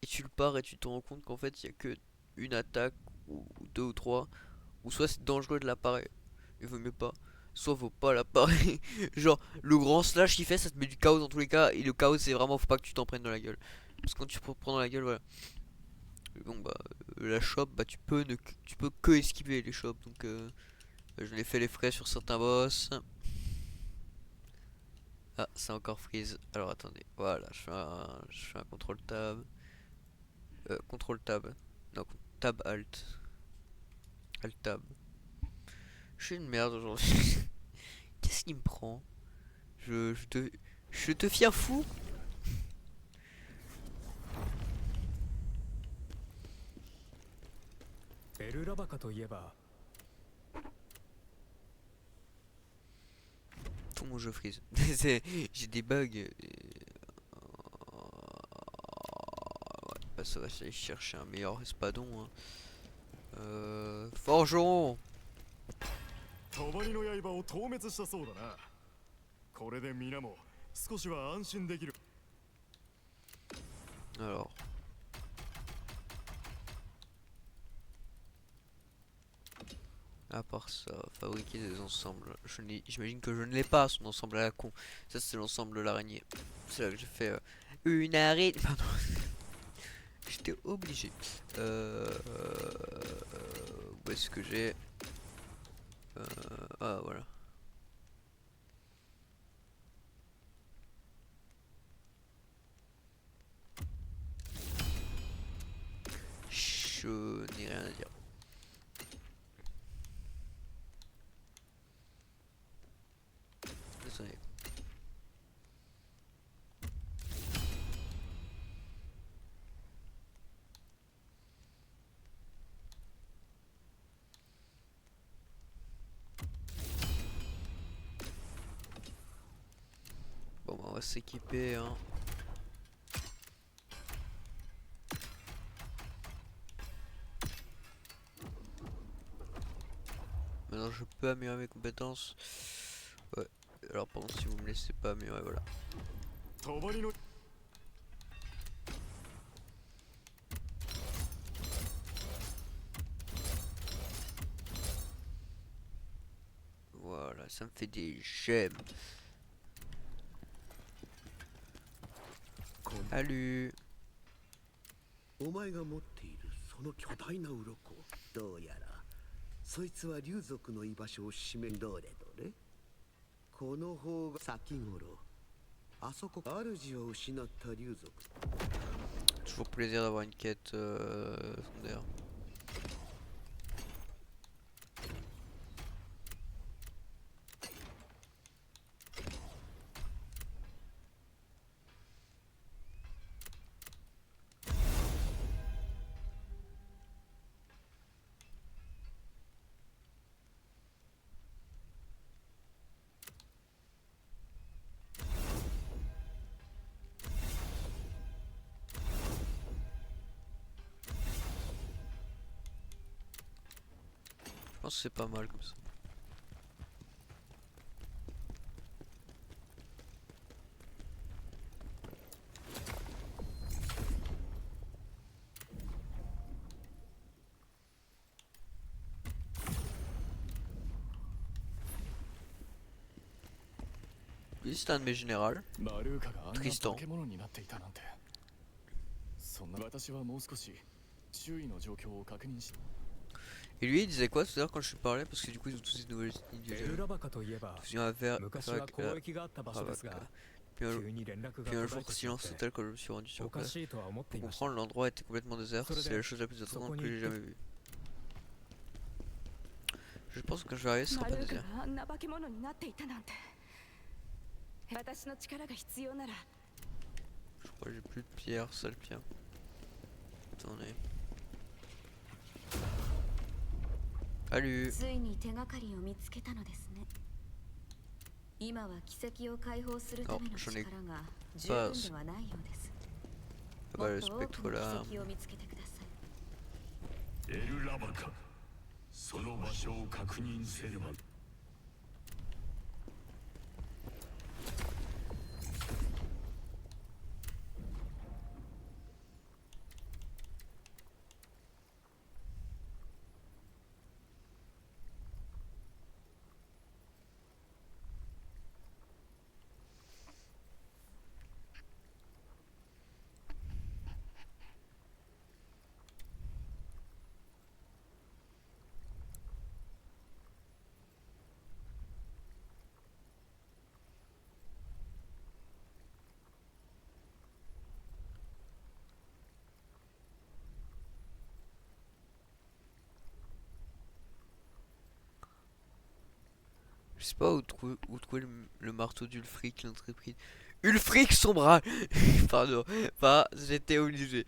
Et tu le pars et tu te rends compte qu'en fait il y a que une attaque ou deux ou trois. Ou soit c'est dangereux de l'apparaître, il vaut mieux pas. Soit faut pas l'apparaître. Genre le grand slash qu'il fait ça te met du chaos dans tous les cas. Et le chaos c'est vraiment faut pas que tu t'en prennes dans la gueule. Parce que quand tu te prends dans la gueule voilà. Donc bah la chope bah tu peux que esquiver les chopes. Donc je l'ai fait les frais sur certains boss. Ah c'est encore freeze. Alors attendez, voilà je fais un contrôle tab. Contrôle tab. Non tab alt. Alt tab. Je suis une merde aujourd'hui. Qu'est-ce qui me prend? Je te fie un fou? Tout mon jeu freeze. J'ai des bugs. Ouais, bah ça va, aller chercher un meilleur espadon. Hein. Forgeron! 帳の刃を討滅したそうだな。これで皆も少しは安心できる。 Alors. À part ça, fabriquer des ensembles. J'imagine que je ne l'ai pas, son ensemble à la con. Ça, c'est l'ensemble de l'araignée. C'est là que j'ai fait une araignée. Pardon. J'étais obligé. Où est-ce que j'ai ah, voilà. Je n'ai rien à dire. Désolé. Bon bah on va s'équiper hein. Maintenant je peux améliorer mes compétences. Ouais. Alors par contre si vous me laissez pas améliorer, voilà. 帳の Voilà, ça me fait des gemmes. Salut. お前が持っているその巨大な鱗、どうやらそいつは竜族の居場所を占め、どれどれ、この方が先頃あそこ主を失った竜族。 Toujours plaisir d'avoir une quête secondaire. Je pense que c'est pas mal comme ça. Lui c'est un de mes générales. マルーカがあんな Tristan 化け物になっていたなんて。そんな私はもう少し周囲の状況を確認し。 Et lui il disait quoi tout à l'heure quand je lui parlais, parce que du coup ils ont tous des nouvellesエルラバカといえば fusion à faire 昔は交易があった場所ですが puis 急に連絡が puis un 途絶 jour えてしまっ silence て total quand je me suis rendu お sur か place. しいとは思ってい Pour ました。 comprendre, l'endroit était complètement désert, c'est la chose la plus étonnante que j'ai jamais vue. Je pense que quand je vais arriver ce sera マ pas ルーク désert. があんな化け物になっていたなんて。私の力が必要なら Je crois que j'ai plus de pierre, sale pierre. Attendez. Salut. ついに手がかりを見つけたのですね。今は奇跡を解放するための力が十分ではないようです。 Ah も bah le っと多 spectre くの là. 奇跡を見つけてください。エルラバカ、その場所を確認せねば。 Je sais pas où trouver le marteau d'Ulfric, l'intrépide. Ulfric son bras. Pardon, pas, j'étais obligé.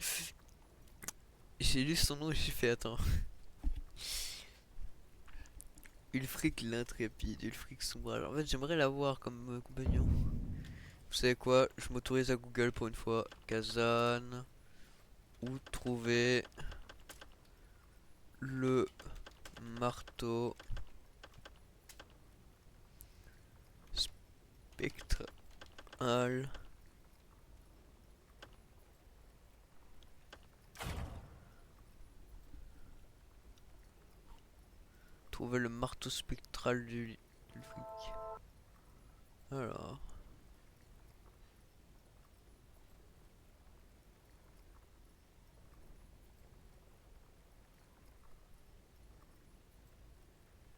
J'ai lu son nom et j'ai fait attends. Ulfric l'intrépide, Ulfric son bras. En fait j'aimerais l'avoir comme compagnon. Vous savez quoi, je m'autorise à Google pour une fois. Kazan. Où trouver le marteau spectral. Trouver le marteau spectral du flic. Alors.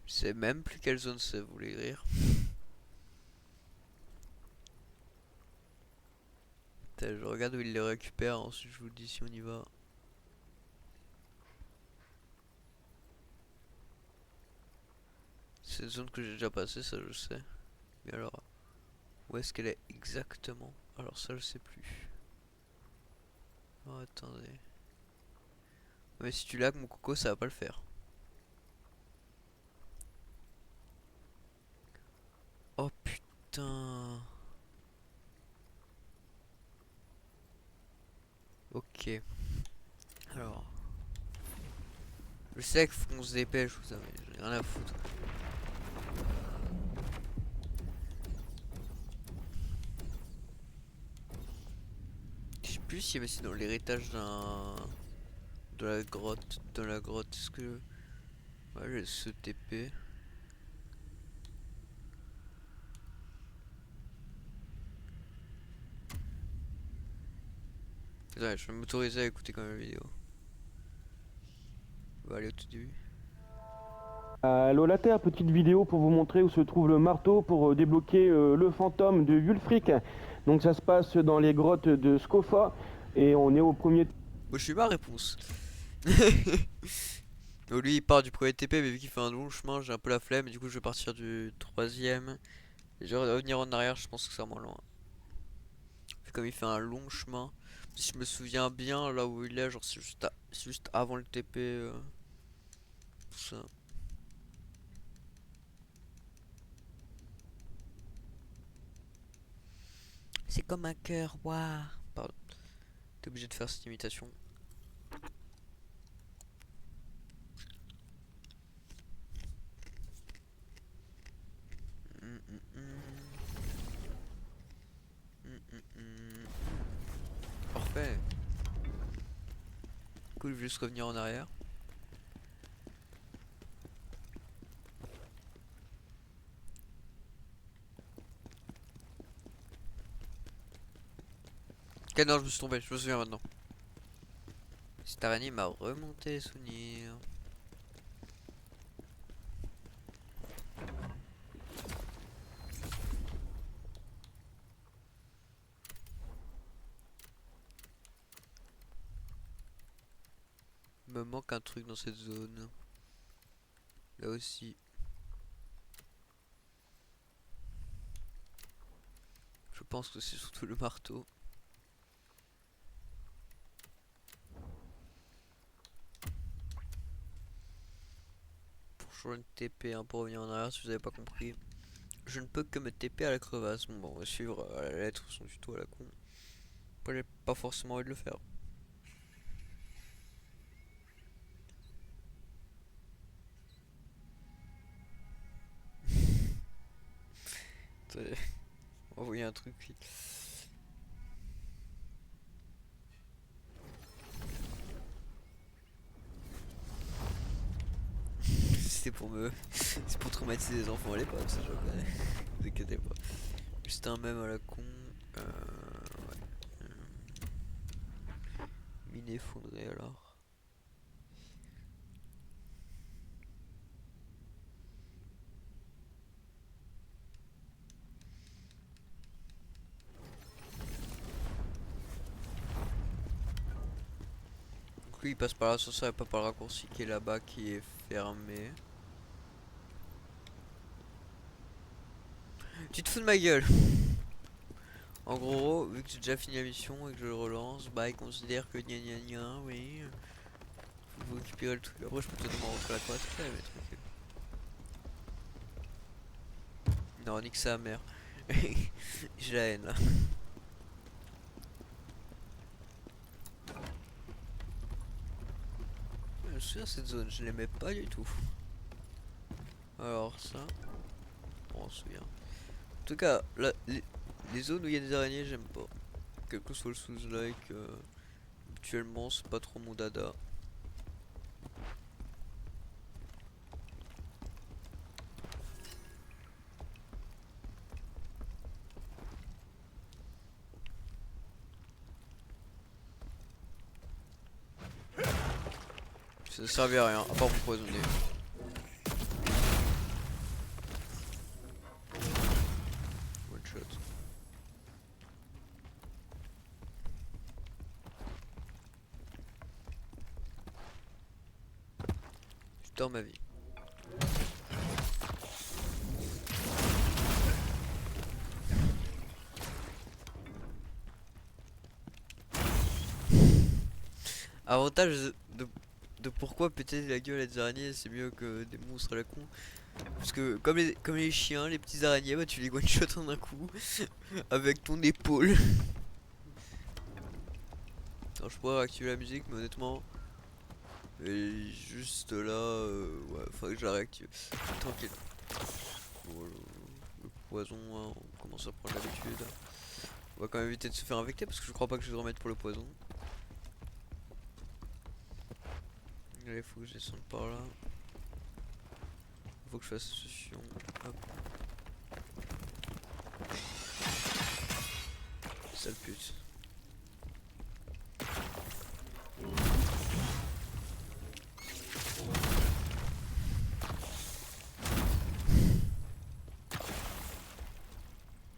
Je sais même plus quelle zone c'est, vous voulez rire. Putain, je regarde où il les récupère, ensuite je vous dis si on y va. C'est une zone que j'ai déjà passée, ça je sais. Mais alors, où est-ce qu'elle est exactement? Alors ça je sais plus. Oh, attendez. Mais si tu lags mon coco, ça va pas le faire. Oh putain. Ok. Alors. Je sais qu'il faut qu'on se dépêche, vous savez, j'ai rien à foutre. Je sais plus si c'est dans l'héritage de la grotte. Dans la grotte, est-ce que... Ouais, j'ai ce TP. Attends, je vais m'autoriser à écouter quand même la vidéo. On va aller au tout début. Allo la Terre, petite vidéo pour vous montrer où se trouve le marteau pour débloquer le fantôme de Wulfric. Donc ça se passe dans les grottes de Skofa et on est au premier... Moi je suis ma réponse. Donc lui il part du premier TP mais vu qu'il fait un long chemin j'ai un peu la flemme et du coup je vais partir du troisième. Et je vais revenir en arrière, je pense que c'est moins loin. Vu comme il fait un long chemin. Si je me souviens bien là où il est, genre c'est juste avant le TP. Tout ça. C'est comme un cœur, waouh. Pardon. T'es obligé de faire cette imitation. Parfait. Cool, je vais juste revenir en arrière. Ok, non, je me suis tombé, je me souviens maintenant. Cette araignée m'a remonté les souvenirs. Il me manque un truc dans cette zone. Là aussi. Je pense que c'est surtout le marteau. Pour changer de TP, hein, pour revenir en arrière si vous avez pas compris. Je ne peux que me TP à la crevasse. Bon, on va suivre à la lettre son tuto à la con. Après, j'ai pas forcément envie de le faire. Attendez, on va envoyer un truc. C'est pour traumatiser les enfants à l'époque, ça je reconnais. Ne vous inquiétez pas. Juste un même à la con. Ouais. Mine effondrée alors. Donc lui il passe par l'ascenseur et pas par le raccourci qui est là-bas qui est fermé. Tu te fous de ma gueule. En gros, vu que j'ai déjà fini la mission et que je le relance, bah il considère que gna gna gna, oui. Faut récupérer le truc. Après je peux te demander entre la croix, mais tranquille. Non, nique sa mère. J'ai la haine là. Je me souviens cette zone, je l'aimais pas du tout. Alors ça, on se souvient. En tout cas, là, les zones où il y a des araignées, j'aime pas. Quel que soit le sous-like, actuellement, c'est pas trop mon dada. Ça ne servait à rien, à part m'empoisonner. One shot. Je dors ma vie. Avantage de pourquoi péter la gueule à des araignées, c'est mieux que des monstres à la con. Parce que comme les chiens, les petits araignées, bah tu les one shot en un coup avec ton épaule. Alors je pourrais réactiver la musique, mais honnêtement, juste là, ouais, faudrait que je la réactive. Tranquille. Bon, le poison, hein, on commence à prendre l'habitude. On va quand même éviter de se faire infecter parce que je crois pas que je vais remettre pour le poison. Allez, faut que je descende par là. Faut que je fasse association. Hop. Sale pute.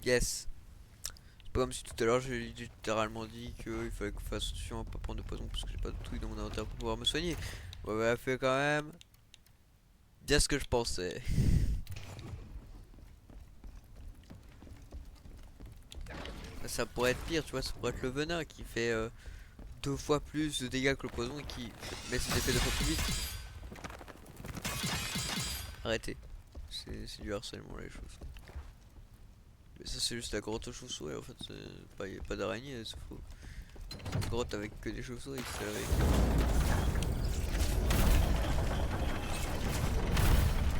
Yes. C'est pas comme si tout à l'heure j'ai littéralement dit qu'il fallait que je fasse attention à pas prendre de poison parce que j'ai pas de truc dans mon inventaire pour pouvoir me soigner. Ouais, elle a fait quand même bien ce que je pensais. Ça pourrait être pire, tu vois, ça pourrait être le venin qui fait 2 fois plus de dégâts que le poison et qui met ses effets 2 fois plus vite. Arrêtez. C'est du harcèlement là, les choses. Mais ça c'est juste la grotte aux chauves-souris en fait, il n'y a pas d'araignée, c'est faux. C'est une grotte avec que des chauves-souris, c'est avec...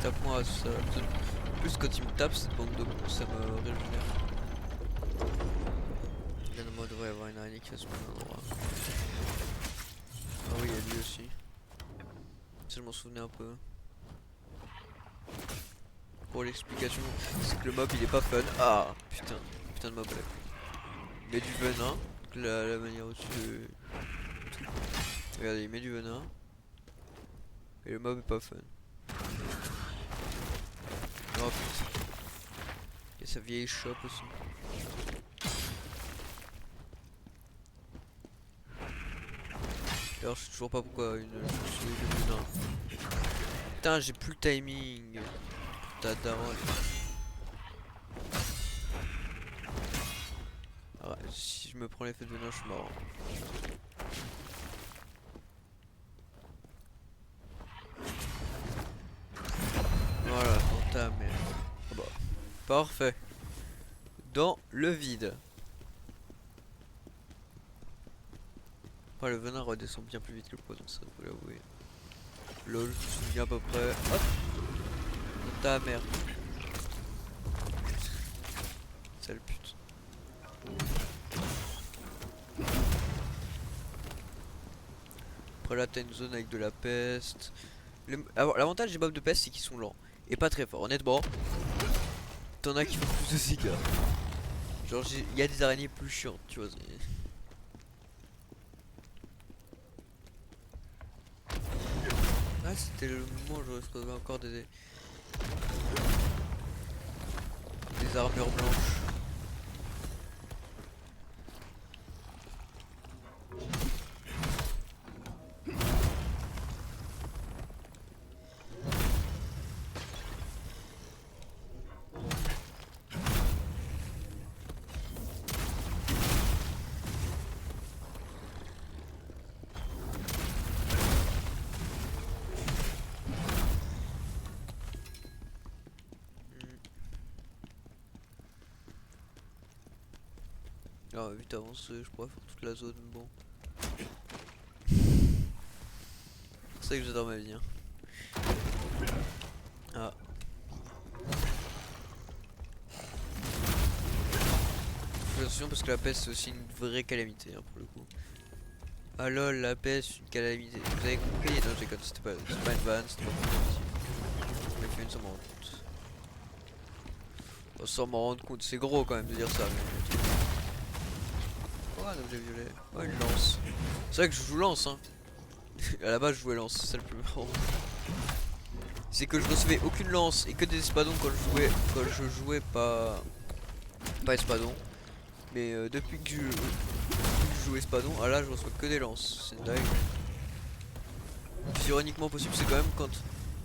Tape-moi ça. En plus quand il me tape cette bande de cons, ça me régénère. Là moi devrait y avoir une araignée qui va se mettre à l'endroit. Ah oui, il y a lui aussi. Si je m'en souvenais un peu. Pour l'explication, c'est que le mob il est pas fun. Ah putain, putain de mob là. Il met du venin, donc la manière au-dessus. Regardez, il met du venin. Et le mob est pas fun. Oh putain. Il y a sa vieille shop aussi. D'ailleurs, je sais toujours pas pourquoi une chauve-souris de venin. Putain, j'ai plus le timing. Ta daronne. Alors, si je me prends l'effet de venin, je suis mort. Voilà, ta merde. Oh bah. Parfait. Dans le vide. Oh, le venin redescend bien plus vite que le poison, ça faut l'avouer. Lol, je me souviens à peu près. Hop. Ta merde. Sale pute. Après là t'as une zone avec de la peste. L'avantage des mobs de peste c'est qu'ils sont lents. Et pas très forts. Honnêtement, t'en as qui font plus de dégâts. Genre il y a des araignées plus chiantes, tu vois. Ah c'était le moment où je trouvais encore des armures blanches. Ah, vite avancer, je pourrais faire toute la zone, bon. C'est ça que j'adore ma vie. Hein. Ah. attention parce que la peste c'est aussi une vraie calamité hein, pour le coup. Ah lol, la peste, une calamité. Vous avez compris? Non, j'ai quand c'était pas une vanne, c'était pas positif. Je l'ai fait une sans m'en rendre compte. Bon, sans m'en rendre compte, c'est gros quand même de dire ça. Mais... Oh, un objet violet. Oh, une lance. C'est vrai que je joue lance, hein. À la base, je jouais lance, c'est ça le plus marrant. C'est que je recevais aucune lance et que des espadons quand je jouais pas espadon. Mais depuis que je joue espadon, ah là je reçois que des lances, c'est dingue. Le plus ironiquement possible, c'est quand même quand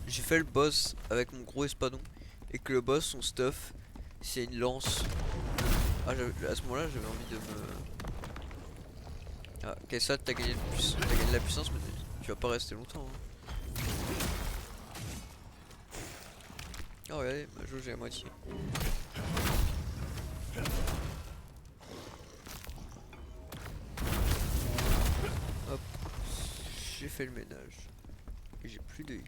j'ai fait le boss avec mon gros espadon et que le boss, son stuff, c'est une lance. Ah, à ce moment-là, j'avais envie de me... Ah, ok, ça, t'as gagné de la puissance, mais tu vas pas rester longtemps. Hein. Oh, regardez, ma jauge est à moitié. Hop, j'ai fait le ménage. Et j'ai plus de heal.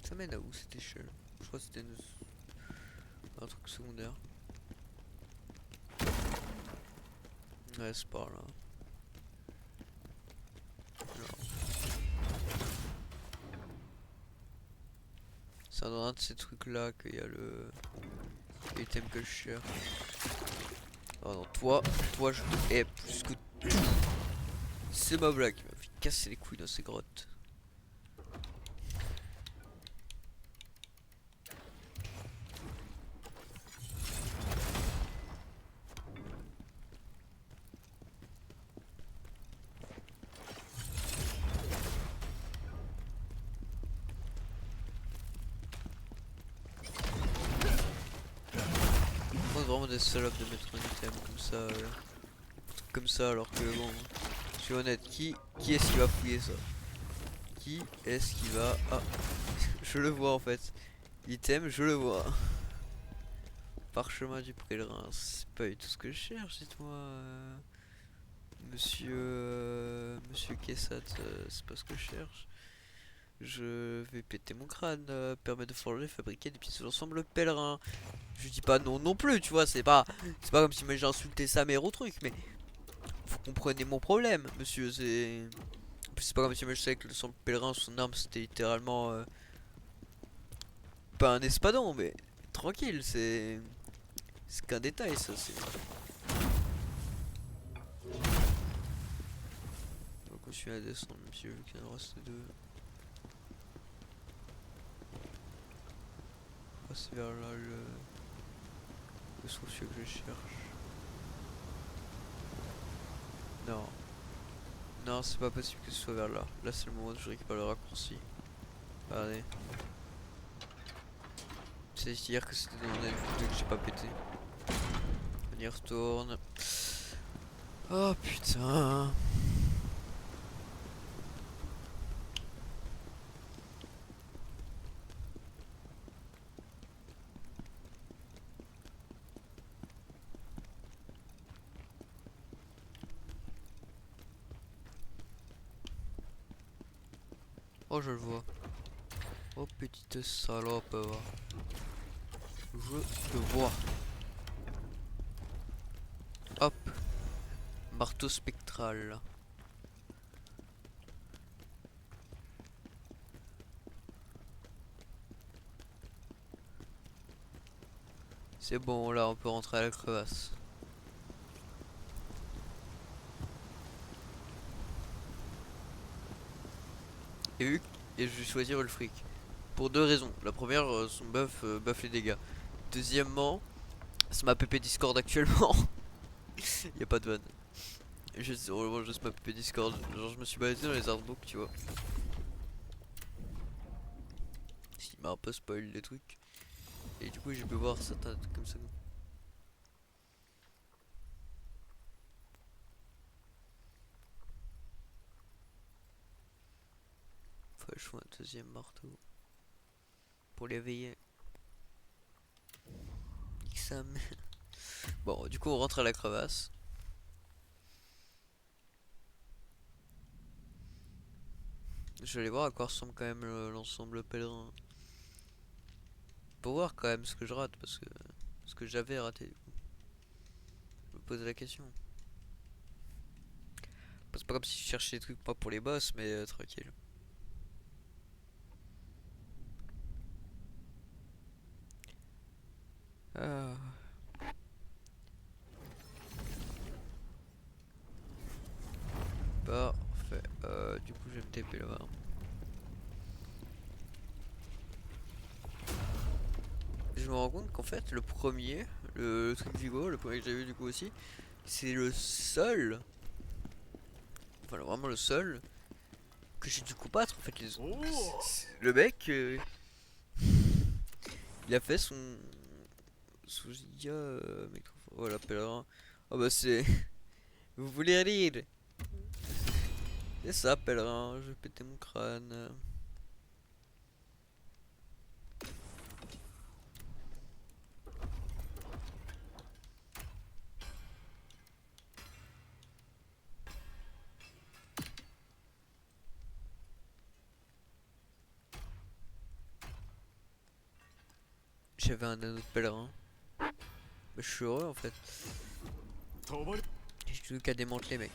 Ça mène à où cette échelle? Je crois que c'était un truc secondaire. Ouais, c'est par là. C'est dans un de ces trucs là qu'il y a le item que je cherche. Oh non, toi je te hais plus que tout. C'est ma blague qui m'a fait casser les couilles dans ces grottes. Vraiment des salopes de mettre un item comme ça alors que bon, je suis honnête, qui est-ce qui va fouiller ça? Qui est-ce qui va... Ah, je le vois en fait, item je le vois. Parchemin du pèlerin, c'est pas du tout ce que je cherche, dites-moi Monsieur Kessat, c'est pas ce que je cherche. Je vais péter mon crâne, permet de forger, fabriquer des pièces de l'ensemble pèlerin. Je dis pas non non plus, tu vois, c'est pas comme si j'ai insulté sa mère ou truc, mais vous comprenez mon problème, monsieur, c'est pas comme si je savais que l'ensemble pèlerin, son arme c'était littéralement pas un espadon, mais tranquille, c'est qu'un détail ça, c'est... On va continuer à descendre, monsieur, vu qu'il en reste deux. C'est vers là le soucieux que je cherche. Non. Non, c'est pas possible que ce soit vers là. Là, c'est le moment où je récupère le raccourci. Regardez. C'est-à-dire que c'était dans la vidéo que j'ai pas pété. On y retourne. Oh putain. Oh, je le vois. Oh, petite salope, va. Je te vois. Hop. Marteau spectral. C'est bon, là, on peut rentrer à la crevasse. Et je vais choisir Ulfric. Pour deux raisons. La première, son buff buff les dégâts. Deuxièmement, c'est ma PP Discord actuellement. Y a pas de vanne. C'est vraiment juste ma PP Discord. Genre, je me suis baladé dans les artbooks, tu vois. Il m'a un peu spoil les trucs. Et du coup, j'ai pu voir certains trucs comme ça. Faut que je fasse un deuxième marteau. Pour l'éveiller. Bon, du coup, on rentre à la crevasse. Je vais aller voir à quoi ressemble quand même l'ensemble pèlerin. pour voir quand même ce que je rate, parce que ce que j'avais raté, du coup. Je me posais la question. C'est pas comme si je cherchais des trucs pas pour les boss, mais tranquille. Ah. Parfait. Du coup, je vais me TP là-bas. Je me rends compte qu'en fait, le premier, le truc Vigo, le premier que j'ai vu du coup aussi, c'est le seul, enfin vraiment le seul que j'ai dû combattre en fait. Le mec, il a fait son Giga microphone. Voilà, pèlerin. Oh bah c'est. Vous voulez rire? C'est ça, pèlerin. Je vais péter mon crâne. J'avais un anneau de pèlerin. Bah, je suis heureux en fait. J'ai plus qu'à démanteler, mec.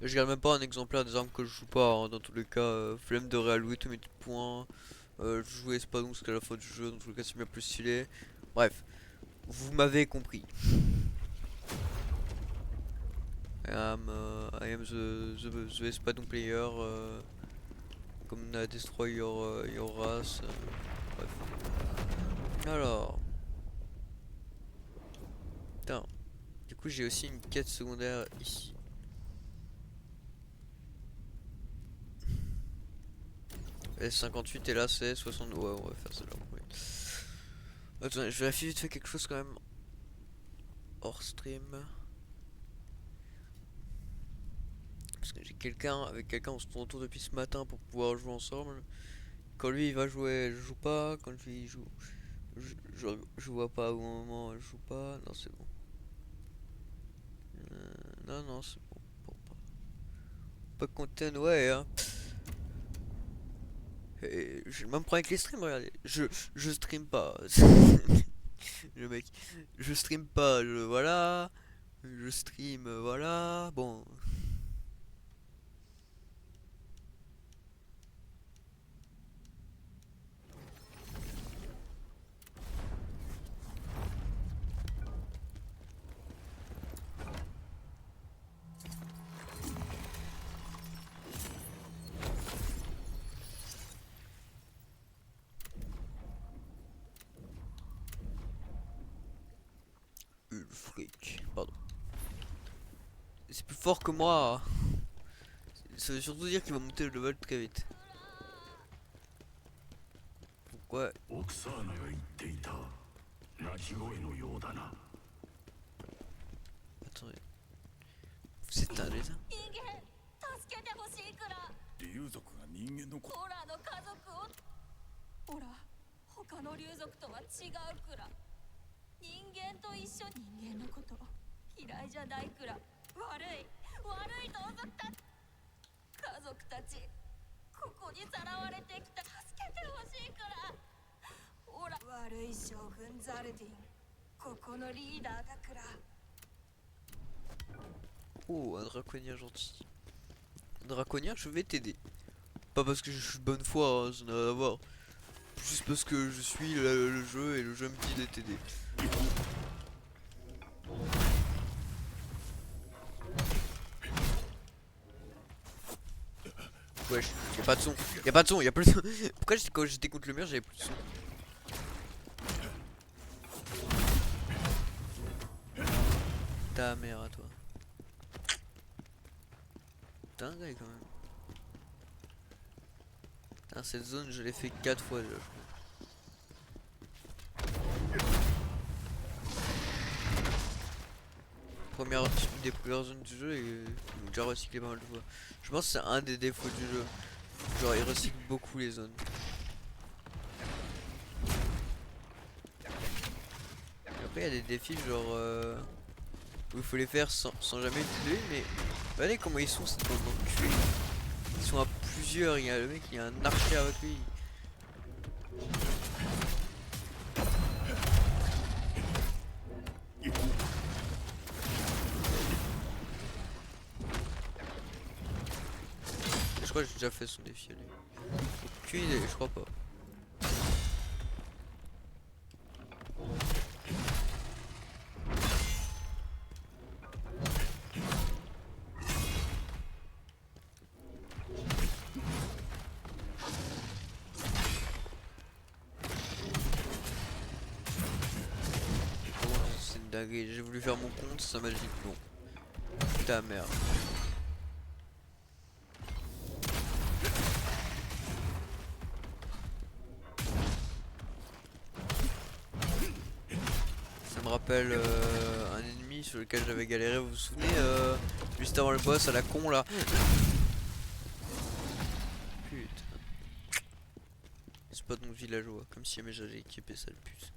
Je garde même pas un exemplaire des armes que je joue pas, hein. Dans tous les cas, flemme de réallouer tous mes points. Je jouais Espadon parce qu'à la fin du jeu, dans tous les cas c'est bien plus stylé. Bref, vous m'avez compris. I am the Espadon player. Comme destroy your race. Bref. Alors. Putain. Du coup j'ai aussi une quête secondaire ici. Et 58 et là c'est 60. Ouais, on va faire ça là. Oui. Attendez, je vérifie vite fait quelque chose quand même. Hors stream. Parce que j'ai quelqu'un, avec quelqu'un on se tourne autour depuis ce matin pour pouvoir jouer ensemble. Quand lui il va jouer, je joue pas. Quand lui il joue, je vois pas au moment, je joue pas. Non, c'est bon. Non, c'est bon. Pas content, ouais, hein. Et je même prends avec les streams, regardez. Je stream pas. Le mec. Je stream pas, voilà. Je stream, voilà. Bon. Ulfric, pardon. C'est plus fort que moi. Ça veut surtout dire qu'il va monter le level très vite. Pourquoi? Attendez. C'est un lézard. 竜族が人間の子オラの家族をオラ他の竜族とは違うくら人間と一緒人間のこと嫌いじゃないくら悪い盗賊た家族たちここにさらわれてきた助けてほしいくらオラ悪い将軍ザルディンここのリーダーだくら Oh, un draconien gentil. Draconien, je vais t'aider. Pas parce que je suis de bonne foi, hein, ça n'a rien à voir. Juste parce que je suis le jeu et le jeu me dit de t'aider. Wesh, y'a pas de son, y'a plus de son. Pourquoi quand j'étais contre le mur j'avais plus de son? Ta mère à toi. Dingue quand même. Putain, cette zone je l'ai fait 4 fois déjà je crois. Des premières zones du jeu et ils ont déjà recyclé pas mal de fois. Je pense que c'est un des défauts du jeu. Genre ils recyclent beaucoup les zones. Après il y a des défis genre où il faut les faire sans jamais tuer, mais regardez comment ils sont cette bande d'enculés. Ils sont à plusieurs, il y a le mec, il y a un archer avec lui. Je crois que j'ai déjà fait son défi à lui. Aucune idée, je crois pas. C'est une dinguerie, j'ai voulu faire mon compte, ça m'a dit non. Ta merde. Ça me rappelle un ennemi sur lequel j'avais galéré, vous vous souvenez, juste avant le boss à la con là. Putain. C'est pas de mon villageois, comme si jamais j'avais équipé ça de pute.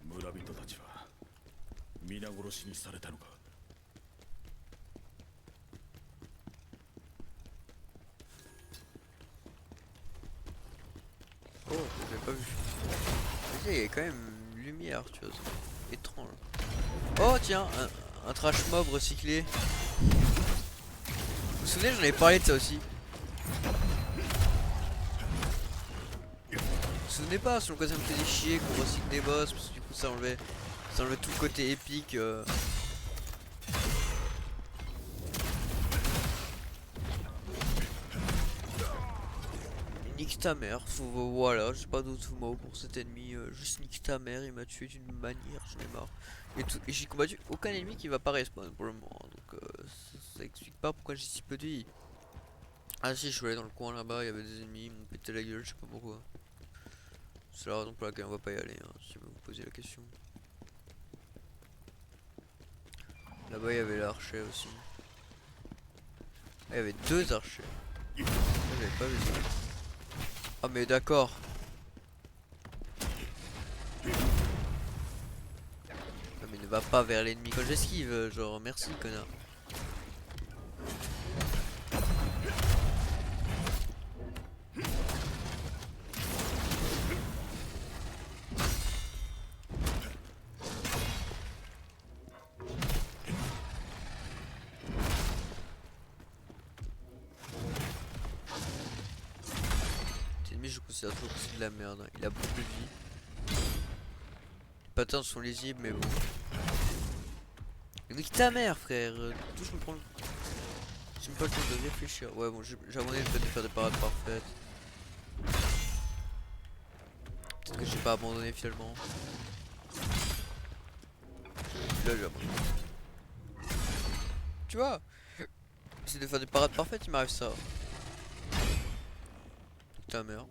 村人たちは皆殺しにされたのか。 Oh, j'avais pas vu. Il y a quand même une lumière, tu vois, c'est étrange. Oh tiens, un trash mob recyclé. Vous vous souvenez, j'en avais parlé de ça aussi. Vous vous souvenez pas, selon quoi ça me faisait chier qu'on recycle des boss, parce que du coup ça enlevait tout le côté épique. Nique ta mère, voilà, j'ai pas d'autres mots pour cet ennemi, juste nique ta mère, il m'a tué d'une manière, j'en ai marre. Et j'ai combattu aucun ennemi qui va pas respawn pour le moment, donc ça explique pas pourquoi j'ai si peu de vie. Ah si, je suis allé dans le coin là-bas, il y avait des ennemis, ils m'ont pété la gueule, je sais pas pourquoi. C'est la raison pour laquelle on va pas y aller, hein, si vous vous posez la question. Là-bas il y avait l'archer aussi. Ah, il y avait deux archers. J'avais pas vu ça. Ah mais d'accord. Ah mais ne va pas vers l'ennemi quand j'esquive, genre merci connard. Je considère toujours que c'est de la merde, hein. Il a beaucoup de vie. Les patins sont lisibles mais bon. Nique ta mère frère, touche me prendre. J'ai même pas le temps de réfléchir. Ouais bon j'ai abandonné le fait de faire des parades parfaites. Peut-être que j'ai pas abandonné finalement. Là j'ai abandonné. Tu vois, c'est de faire des parades parfaites, il m'arrive ça. Ta mère.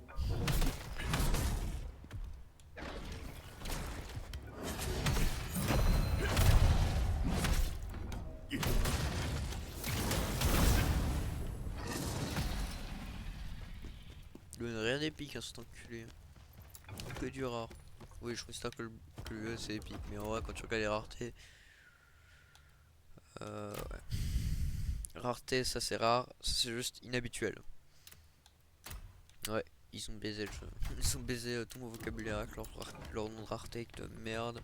Il donne rien d'épique, hein, cet enculé. Que du rare. Oui, je considère que le c'est épique, mais en vrai, quand tu regardes les raretés. Ouais. Rareté, ça c'est rare, c'est juste inhabituel. Ouais, ils ont baisé le jeu. Ils ont baisé tout mon vocabulaire avec leur nom de rareté de merde.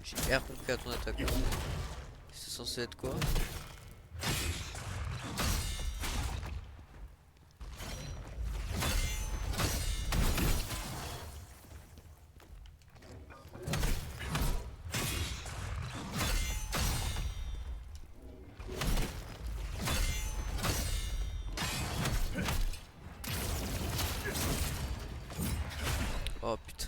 J'ai R compris à ton attaque. C'est censé être quoi? Oh putain.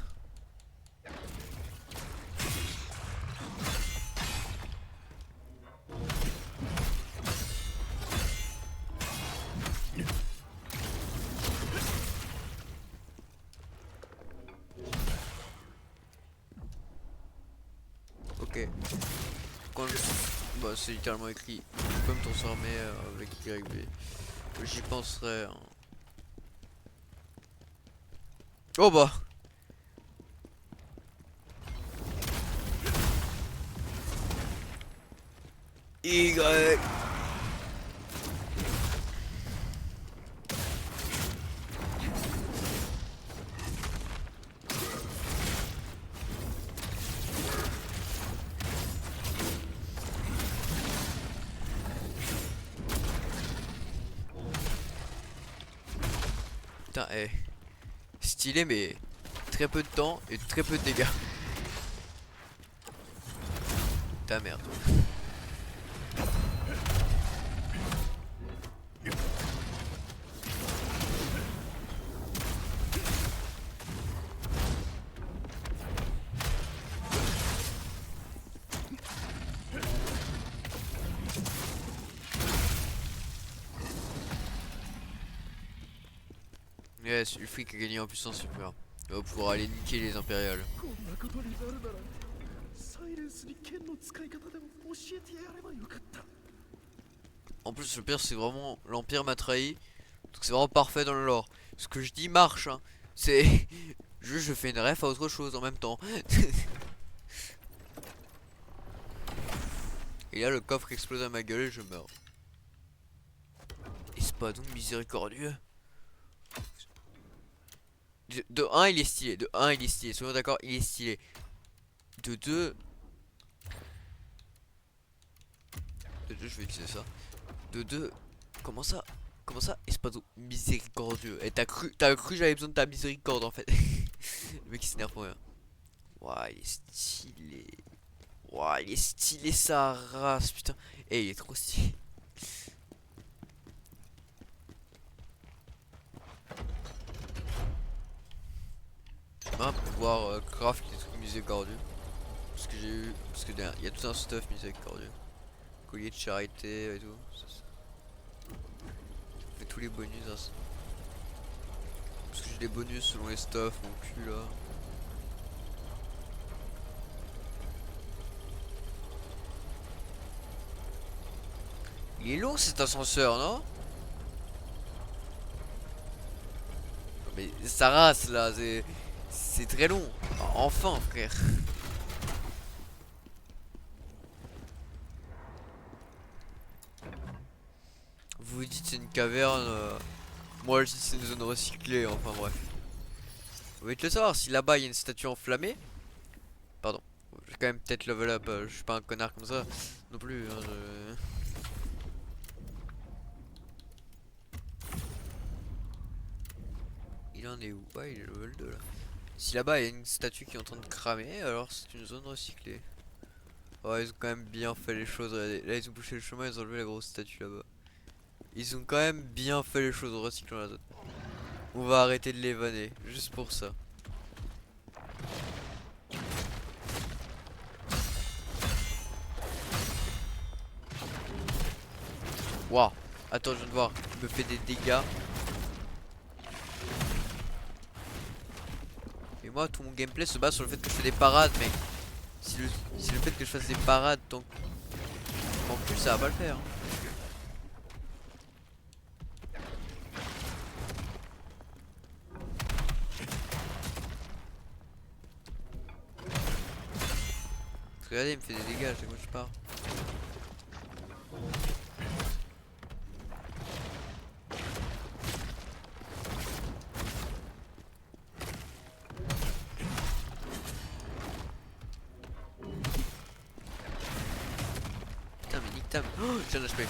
Ok. Quand Bah c'est littéralement écrit comme ton s'armer avec YB. J'y penserai. Hein. Oh bah. Y. Putain, stylé, mais très peu de temps et très peu de dégâts. Ta merde. Yes, le fric a gagné en puissance super. Il va pouvoir aller niquer les impériales. こんなことになるならサイレンスに剣の使い方でも教えてやればよかった。 En plus, le pire, c'est vraiment l'Empire m'a trahi. Donc c'est vraiment parfait dans le lore. Ce que je dis marche. Hein. C'est juste je fais une ref à autre chose en même temps. Et là, le coffre explose à ma gueule et je meurs. Et c'est pas donc miséricordieux. De 1 il est stylé, de 1 il est stylé, soyons d'accord, il est stylé. De 2 je vais utiliser ça. De 2 comment ça Espado miséricordieux. Et t'as cru j'avais besoin de ta miséricorde en fait. Le mec il s'énerve pour rien. Ouah il est stylé. Ouah il est stylé sa race putain. Et il est trop stylé. Pouvoir craft des trucs miséricordieux. Parce que j'ai eu. Parce que derrière, il y a tout un stuff miséricordieux. Collier de charité et tout. Ça fait tous les bonus. Hein. Parce que j'ai des bonus selon les stuff, mon cul là. Il est long cet ascenseur, non? Mais sa race là, c'est très long. Enfin, frère. Vous dites c'est une caverne. Moi je dis c'est une zone recyclée. Enfin bref. Vous voulez le savoir si là-bas il y a une statue enflammée. Pardon. Je vais quand même peut-être level up. Je suis pas un connard comme ça non plus. Hein, Il en est où? Ouais, il est level 2 là. Si là-bas il y a une statue qui est en train de cramer, alors c'est une zone recyclée. Ouais, ils ont quand même bien fait les choses. Là, ils ont bouché le chemin, ils ont enlevé la grosse statue là-bas. Ils ont quand même bien fait les choses en recyclant la zone. On va arrêter de les vanner, juste pour ça. Waouh. Attends, je viens de voir. Il me fait des dégâts. Et moi, tout mon gameplay se base sur le fait que je fais des parades, mec. Si le fait que je fasse des parades, donc en plus, ça va pas le faire. Hein. Regardez, il me fait des dégâts, je sais quoi je pars. Putain mais nique ta... Oh, j'ai un HP.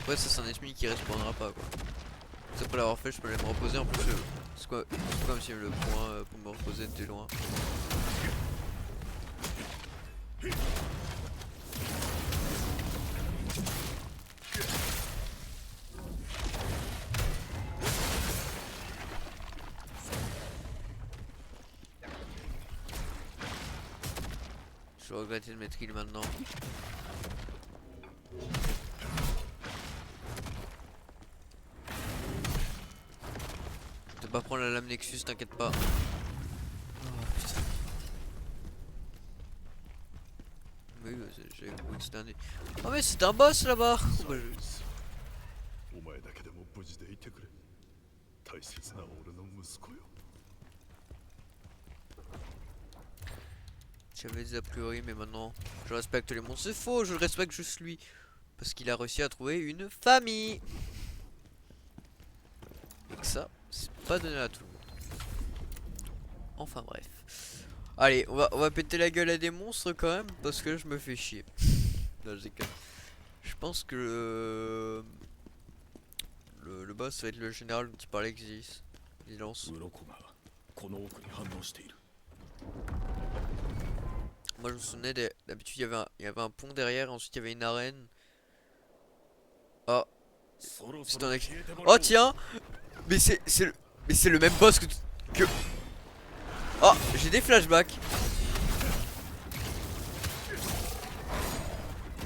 Ouais ça c'est un ennemi qui respawnera pas quoi. Ça pour l'avoir fait je peux aller me reposer en plus. C'est quoi comme si le point pour me reposer de loin. Je vais regretter de mettre kill maintenant. De pas prendre la lame Nexus, t'inquiète pas. Oh, putain. j'avais compris que c'était un... Oh mais c'est un boss là-bas. Oh, bah, お前だけでも無事でいてくれ。大切な俺の息子よ。 J'avais des a priori, mais maintenant je respecte les monstres. C'est faux, je le respecte juste lui. Parce qu'il a réussi à trouver une famille. Et que ça, c'est pas donné à tout le monde. Enfin bref. Allez, on va péter la gueule à des monstres quand même. Parce que là, je me fais chier. Non, je déconne. Je pense que le boss ça va être le général dont il parlait Exis. Il lance. 鱗がこの奥に反応している。 Moi je me souvenais d'habitude il y avait un pont derrière et ensuite il y avait une arène. Oh. C'est un oh tiens. Mais c'est le même boss que... Oh j'ai des flashbacks.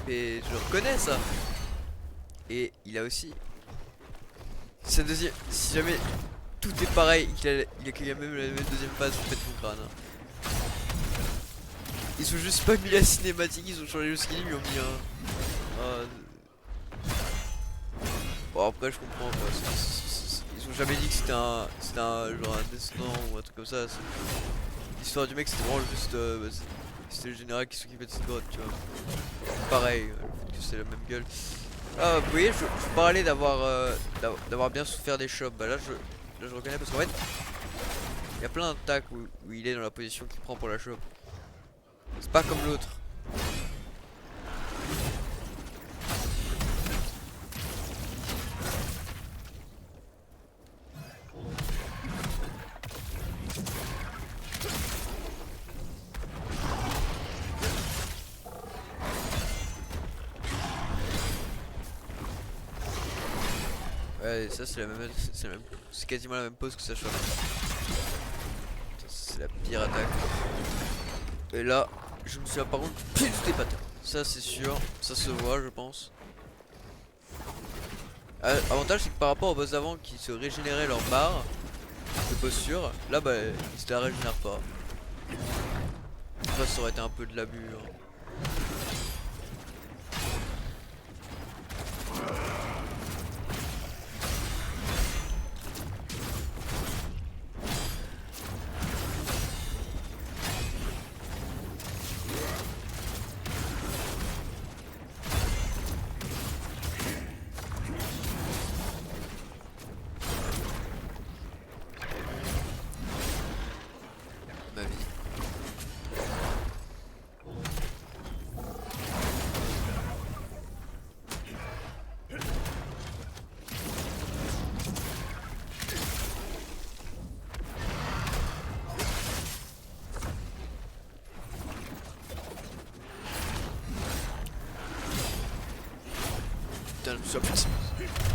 Mais je le reconnais ça. Et il a aussi sa deuxième... Si jamais tout est pareil, il a quand même la même deuxième phase, je pète mon crâne. Ils ont juste pas mis la cinématique, ils ont changé le skin, ils lui ont mis un... Bon après je comprends quoi. Ils ont jamais dit que c'était un genre un descendant ou un truc comme ça. L'histoire du mec c'était vraiment juste... c'était le général qui s'occupait de cette grotte tu vois. Pareil, le fait que c'est la même gueule. Ah vous voyez je parlais d'avoir bien souffert des chops. Bah là je reconnais parce qu'en fait... Il y a plein d'attaques où il est dans la position qu'il prend pour la chope. C'est pas comme l'autre. Ouais, ça c'est la même, c'est quasiment la même pose que sa chope. C'est la pire attaque. Et là, je me souviens par contre plus de tes patterns. Ça c'est sûr, ça se voit je pense. Avantage c'est que par rapport au boss d'avant qui se régénérait leur barre de posture, là bah ils se la régénèrent pas. Ça aurait été un peu de l'abus. Hein.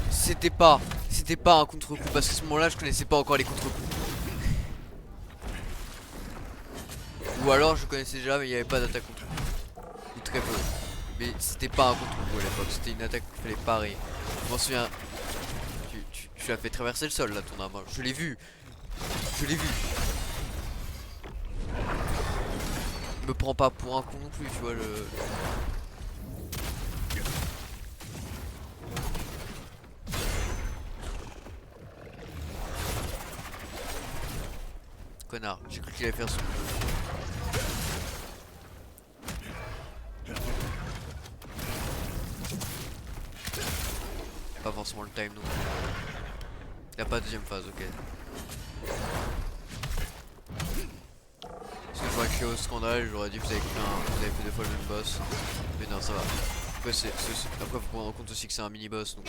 C'était pas un contre-coup parce qu'à ce moment là je connaissais pas encore les contre-coups. Ou alors je connaissais déjà mais il n'y avait pas d'attaque contre-coup. Ou très peu. Mais c'était pas un contre-coup à l'époque, c'était une attaque qu'il fallait parer. Je m'en souviens. Tu as fait traverser le sol là ton arme. Je l'ai vu. Je l'ai vu. Me prends pas pour un con non plus tu vois le... Connard, j'ai cru qu'il allait faire son... Pas forcément le time non plus. Il n'y a pas de deuxième phase, ok. Parce que je vois que au scandale, j'aurais dit que vous avez fait deux fois le même boss. Mais non, ça va. Après, faut prendre en compte aussi que c'est un mini boss donc...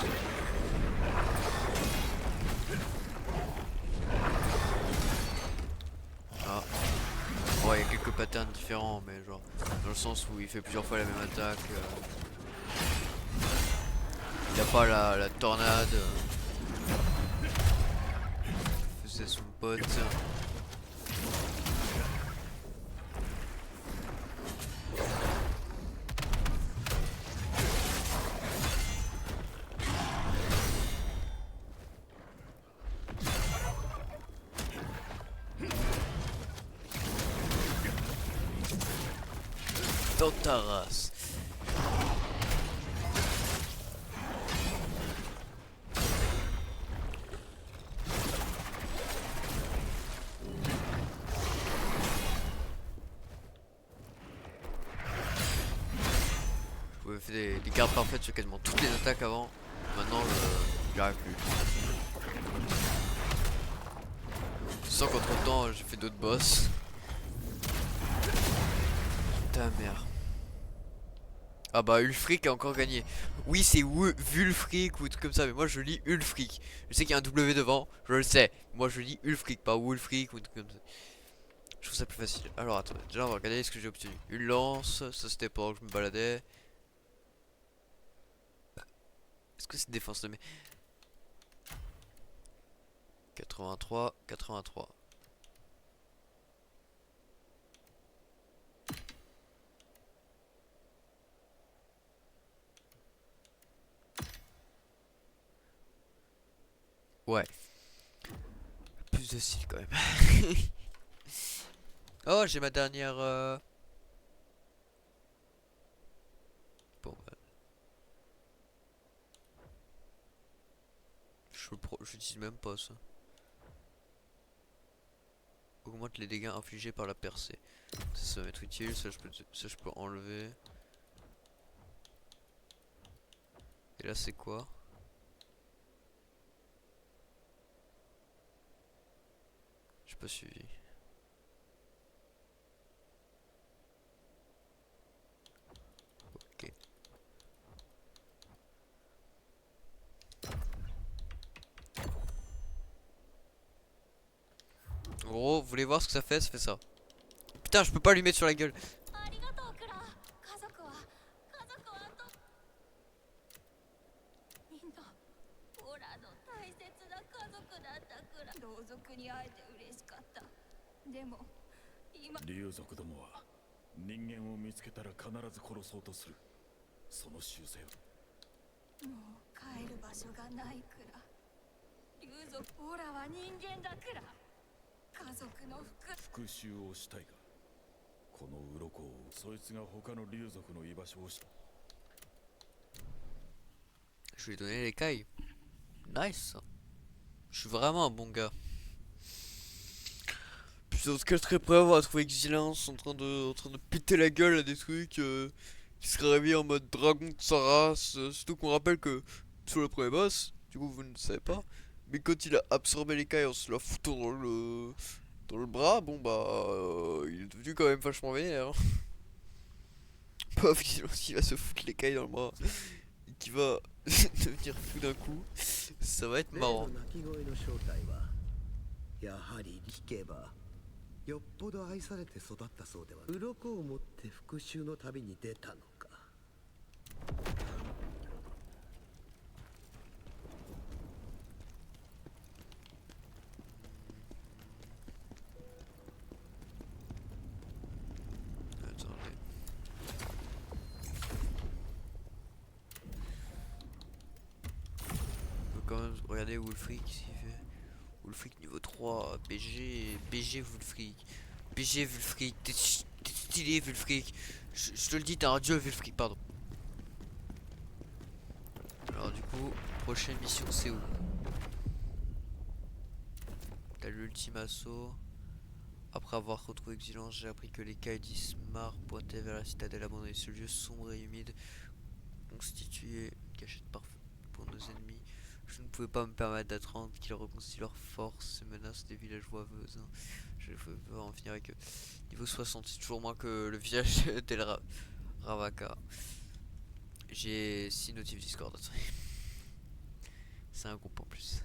Ouais, il y a quelques patterns différents, mais genre dans le sens où il fait plusieurs fois la même attaque. Il a pas la tornade. C'est son pote. Dans ta race. pouvais faire des gardes parfaites sur quasiment toutes les attaques avant. Maintenant, j'y arrive plus. Sans qu'entre temps, j'ai fait d'autres boss. Ta mère. Ah bah Ulfric a encore gagné. Oui c'est Wulfric ou tout comme ça, mais moi je lis Ulfric. Je sais qu'il y a un W devant, je le sais. Moi je lis Ulfric, pas Wulfric ou tout comme ça. Je trouve ça plus facile. Alors attendez, déjà on va regarder ce que j'ai obtenu. Une lance, ça c'était pendant que je me baladais. Est-ce que c'est défense de mes 83, 83. Ouais. Plus de style quand même. Oh, j'ai ma dernière... Bon, bah. J'utilise même pas ça. Augmente les dégâts infligés par la percée. Ça va être utile, ça je peux enlever. Et là c'est quoi? J'ai pas suivi. Ok. En gros, vous voulez voir ce que ça fait? Ça fait ça. Putain, je peux pas lui mettre sur la gueule. ありがとうクラ。家族はとみんなオラの大切な家族だったクラ。同族に会えて嬉しかった。でも今竜族どもは人間を見つけたら必ず殺そうとする。その習性をもう帰る場所がないクラ。竜族オラは人間だクラ。家族の復讐をしたいが、この鱗をそいつが他の竜族の居場所を知った。 Je lui ai donné l'écaille. Nice. Je suis vraiment un bon gars. Puis dans ce cas, je serais prêt à avoir trouvé Exilence en train de péter la gueule à des trucs qui seraient réveillés en mode dragon de sa race. Surtout qu'on rappelle que sur le premier boss, du coup vous ne le savez pas, mais quand il a absorbé l'écaille en se la foutant dans le bras, bon bah il est devenu quand même vachement vénère. Hein. Paf, il va se foutre l'écaille dans le bras et qui va devenir fou d'un coup. Ça va être marrant. やはり聞けばよっぽど愛されて育ったそうでは。鱗を持って復讐の旅に出たのか。Attendez. On peut quand même regarder Wulfric ce qu'il fait. Wulfric niveau 3, BG Wulfric. BG Wulfric, t'es stylé Wulfric. Je te le dis, t'es un dieu Wulfric, pardon. Alors du coup, prochaine mission c'est où? T'as l'ultime assaut. Après avoir retrouvé Exilence, j'ai appris que les Kaidismar pointaient vers la citadelle abandonnée. Ce lieu sombre et humide constituait une cachette parfaite pour nos ennemis. Je ne pouvais pas me permettre d'attendre qu'ils reconstituent leurs forces et menacent des villageois voisins. Je veux en finir avec eux. Niveau 60, c'est toujours moins que le village d'El Ravaka. J'ai 6 notifs Discord. C'est un groupe en plus.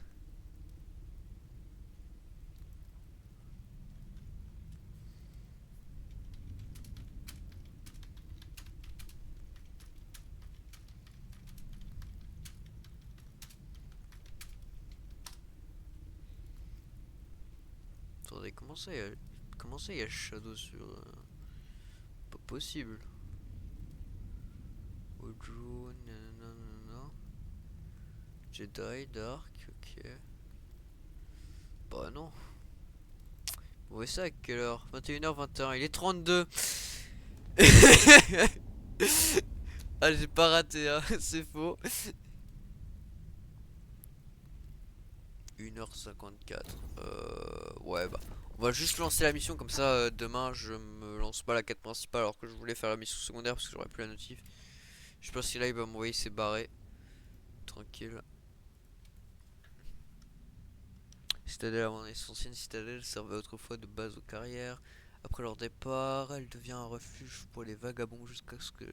Attendez, comment ça il y a Shadow sur... Pas possible. Ojo, nanana. Jedi, Dark, ok. Bah non. Vous voyez ça à quelle heure? 21h21, il est 32. Ah j'ai pas raté hein, c'est faux. 1h54. Ouais bah on va juste lancer la mission comme ça demain je me lance pas la quête principale alors que je voulais faire la mission secondaire parce que j'aurais plus la notif. Je pense que là il va m'envoyer ses barrés. Tranquille. Citadelle avant son ancienne citadelle servait autrefois de base aux carrières. Après leur départ, elle devient un refuge pour les vagabonds jusqu'à ce que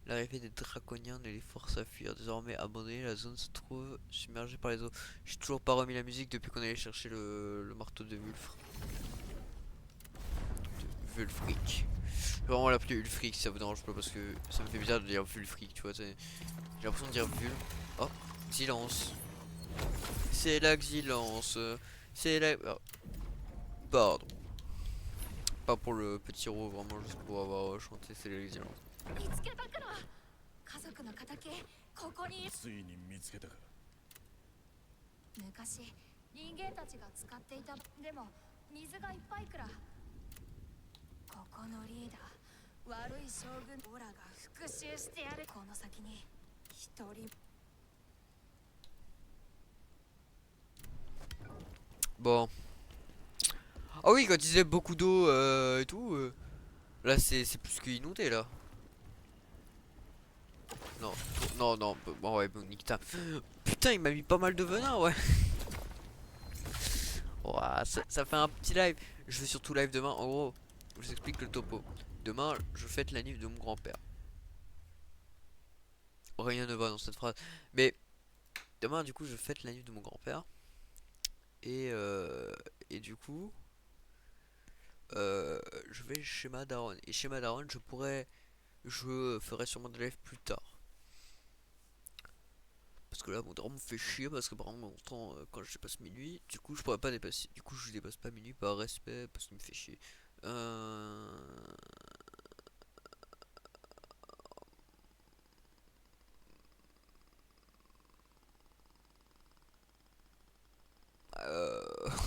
l'arrivée des draconiens ne les force à fuir. Désormais abandonnée, la zone se trouve submergée par les eaux. J'ai toujours pas remis la musique depuis qu'on allait chercher le marteau de Wulfr. De Wulfric. Je vais vraiment l'appeler Ulfric si ça vous dérange pas parce que ça me fait bizarre de dire Wulfric, tu vois. J'ai l'impression de dire Vul. Oh, Xylance. C'est la Xylance. C'est la. Oh, pardon. Pas pour le petit roux, vraiment juste pour avoir chanté c'est la Xylance. 見つけたくら家族の敵ここについに見つけたか。昔人間たちが使っていたでも水がいっぱいくらここのリーダー悪い将軍オラが復讐してやるこの先に一人 Bon. Ah oui, quand il disait beaucoup d'eau et tout, là c'est plus que inondé là. Non, non, non, bon ouais, bon, nique ta- Putain, il m'a mis pas mal de venin, ouais. Ouah, ça fait un petit live. Je fais surtout live demain. En gros, je vous explique le topo. Demain, je fête la nif de mon grand-père. Rien ne va dans cette phrase. Mais demain, du coup, je fête la nif de mon grand-père. Et du coup, je vais chez ma daronne. Et chez ma daronne, je ferai sûrement des lives plus tard. Parce que là, mon daron me fait chier parce que par exemple, mon temps, quand je dépasse minuit, du coup, je pourrais pas dépasser. Du coup, je dépasse pas minuit par respect parce qu'il me fait chier. Je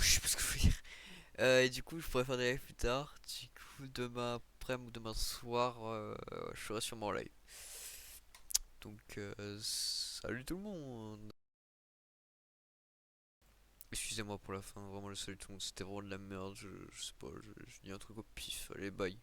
sais pas ce que je veux dire. Et du coup, je pourrais faire des lives plus tard. Du coup, demain après-midi ou demain soir, je serai sûrement en live. Donc, salut tout le monde. Excusez-moi pour la fin, vraiment le salut tout le monde, c'était vraiment de la merde, je sais pas, je dis un truc au pif, allez bye.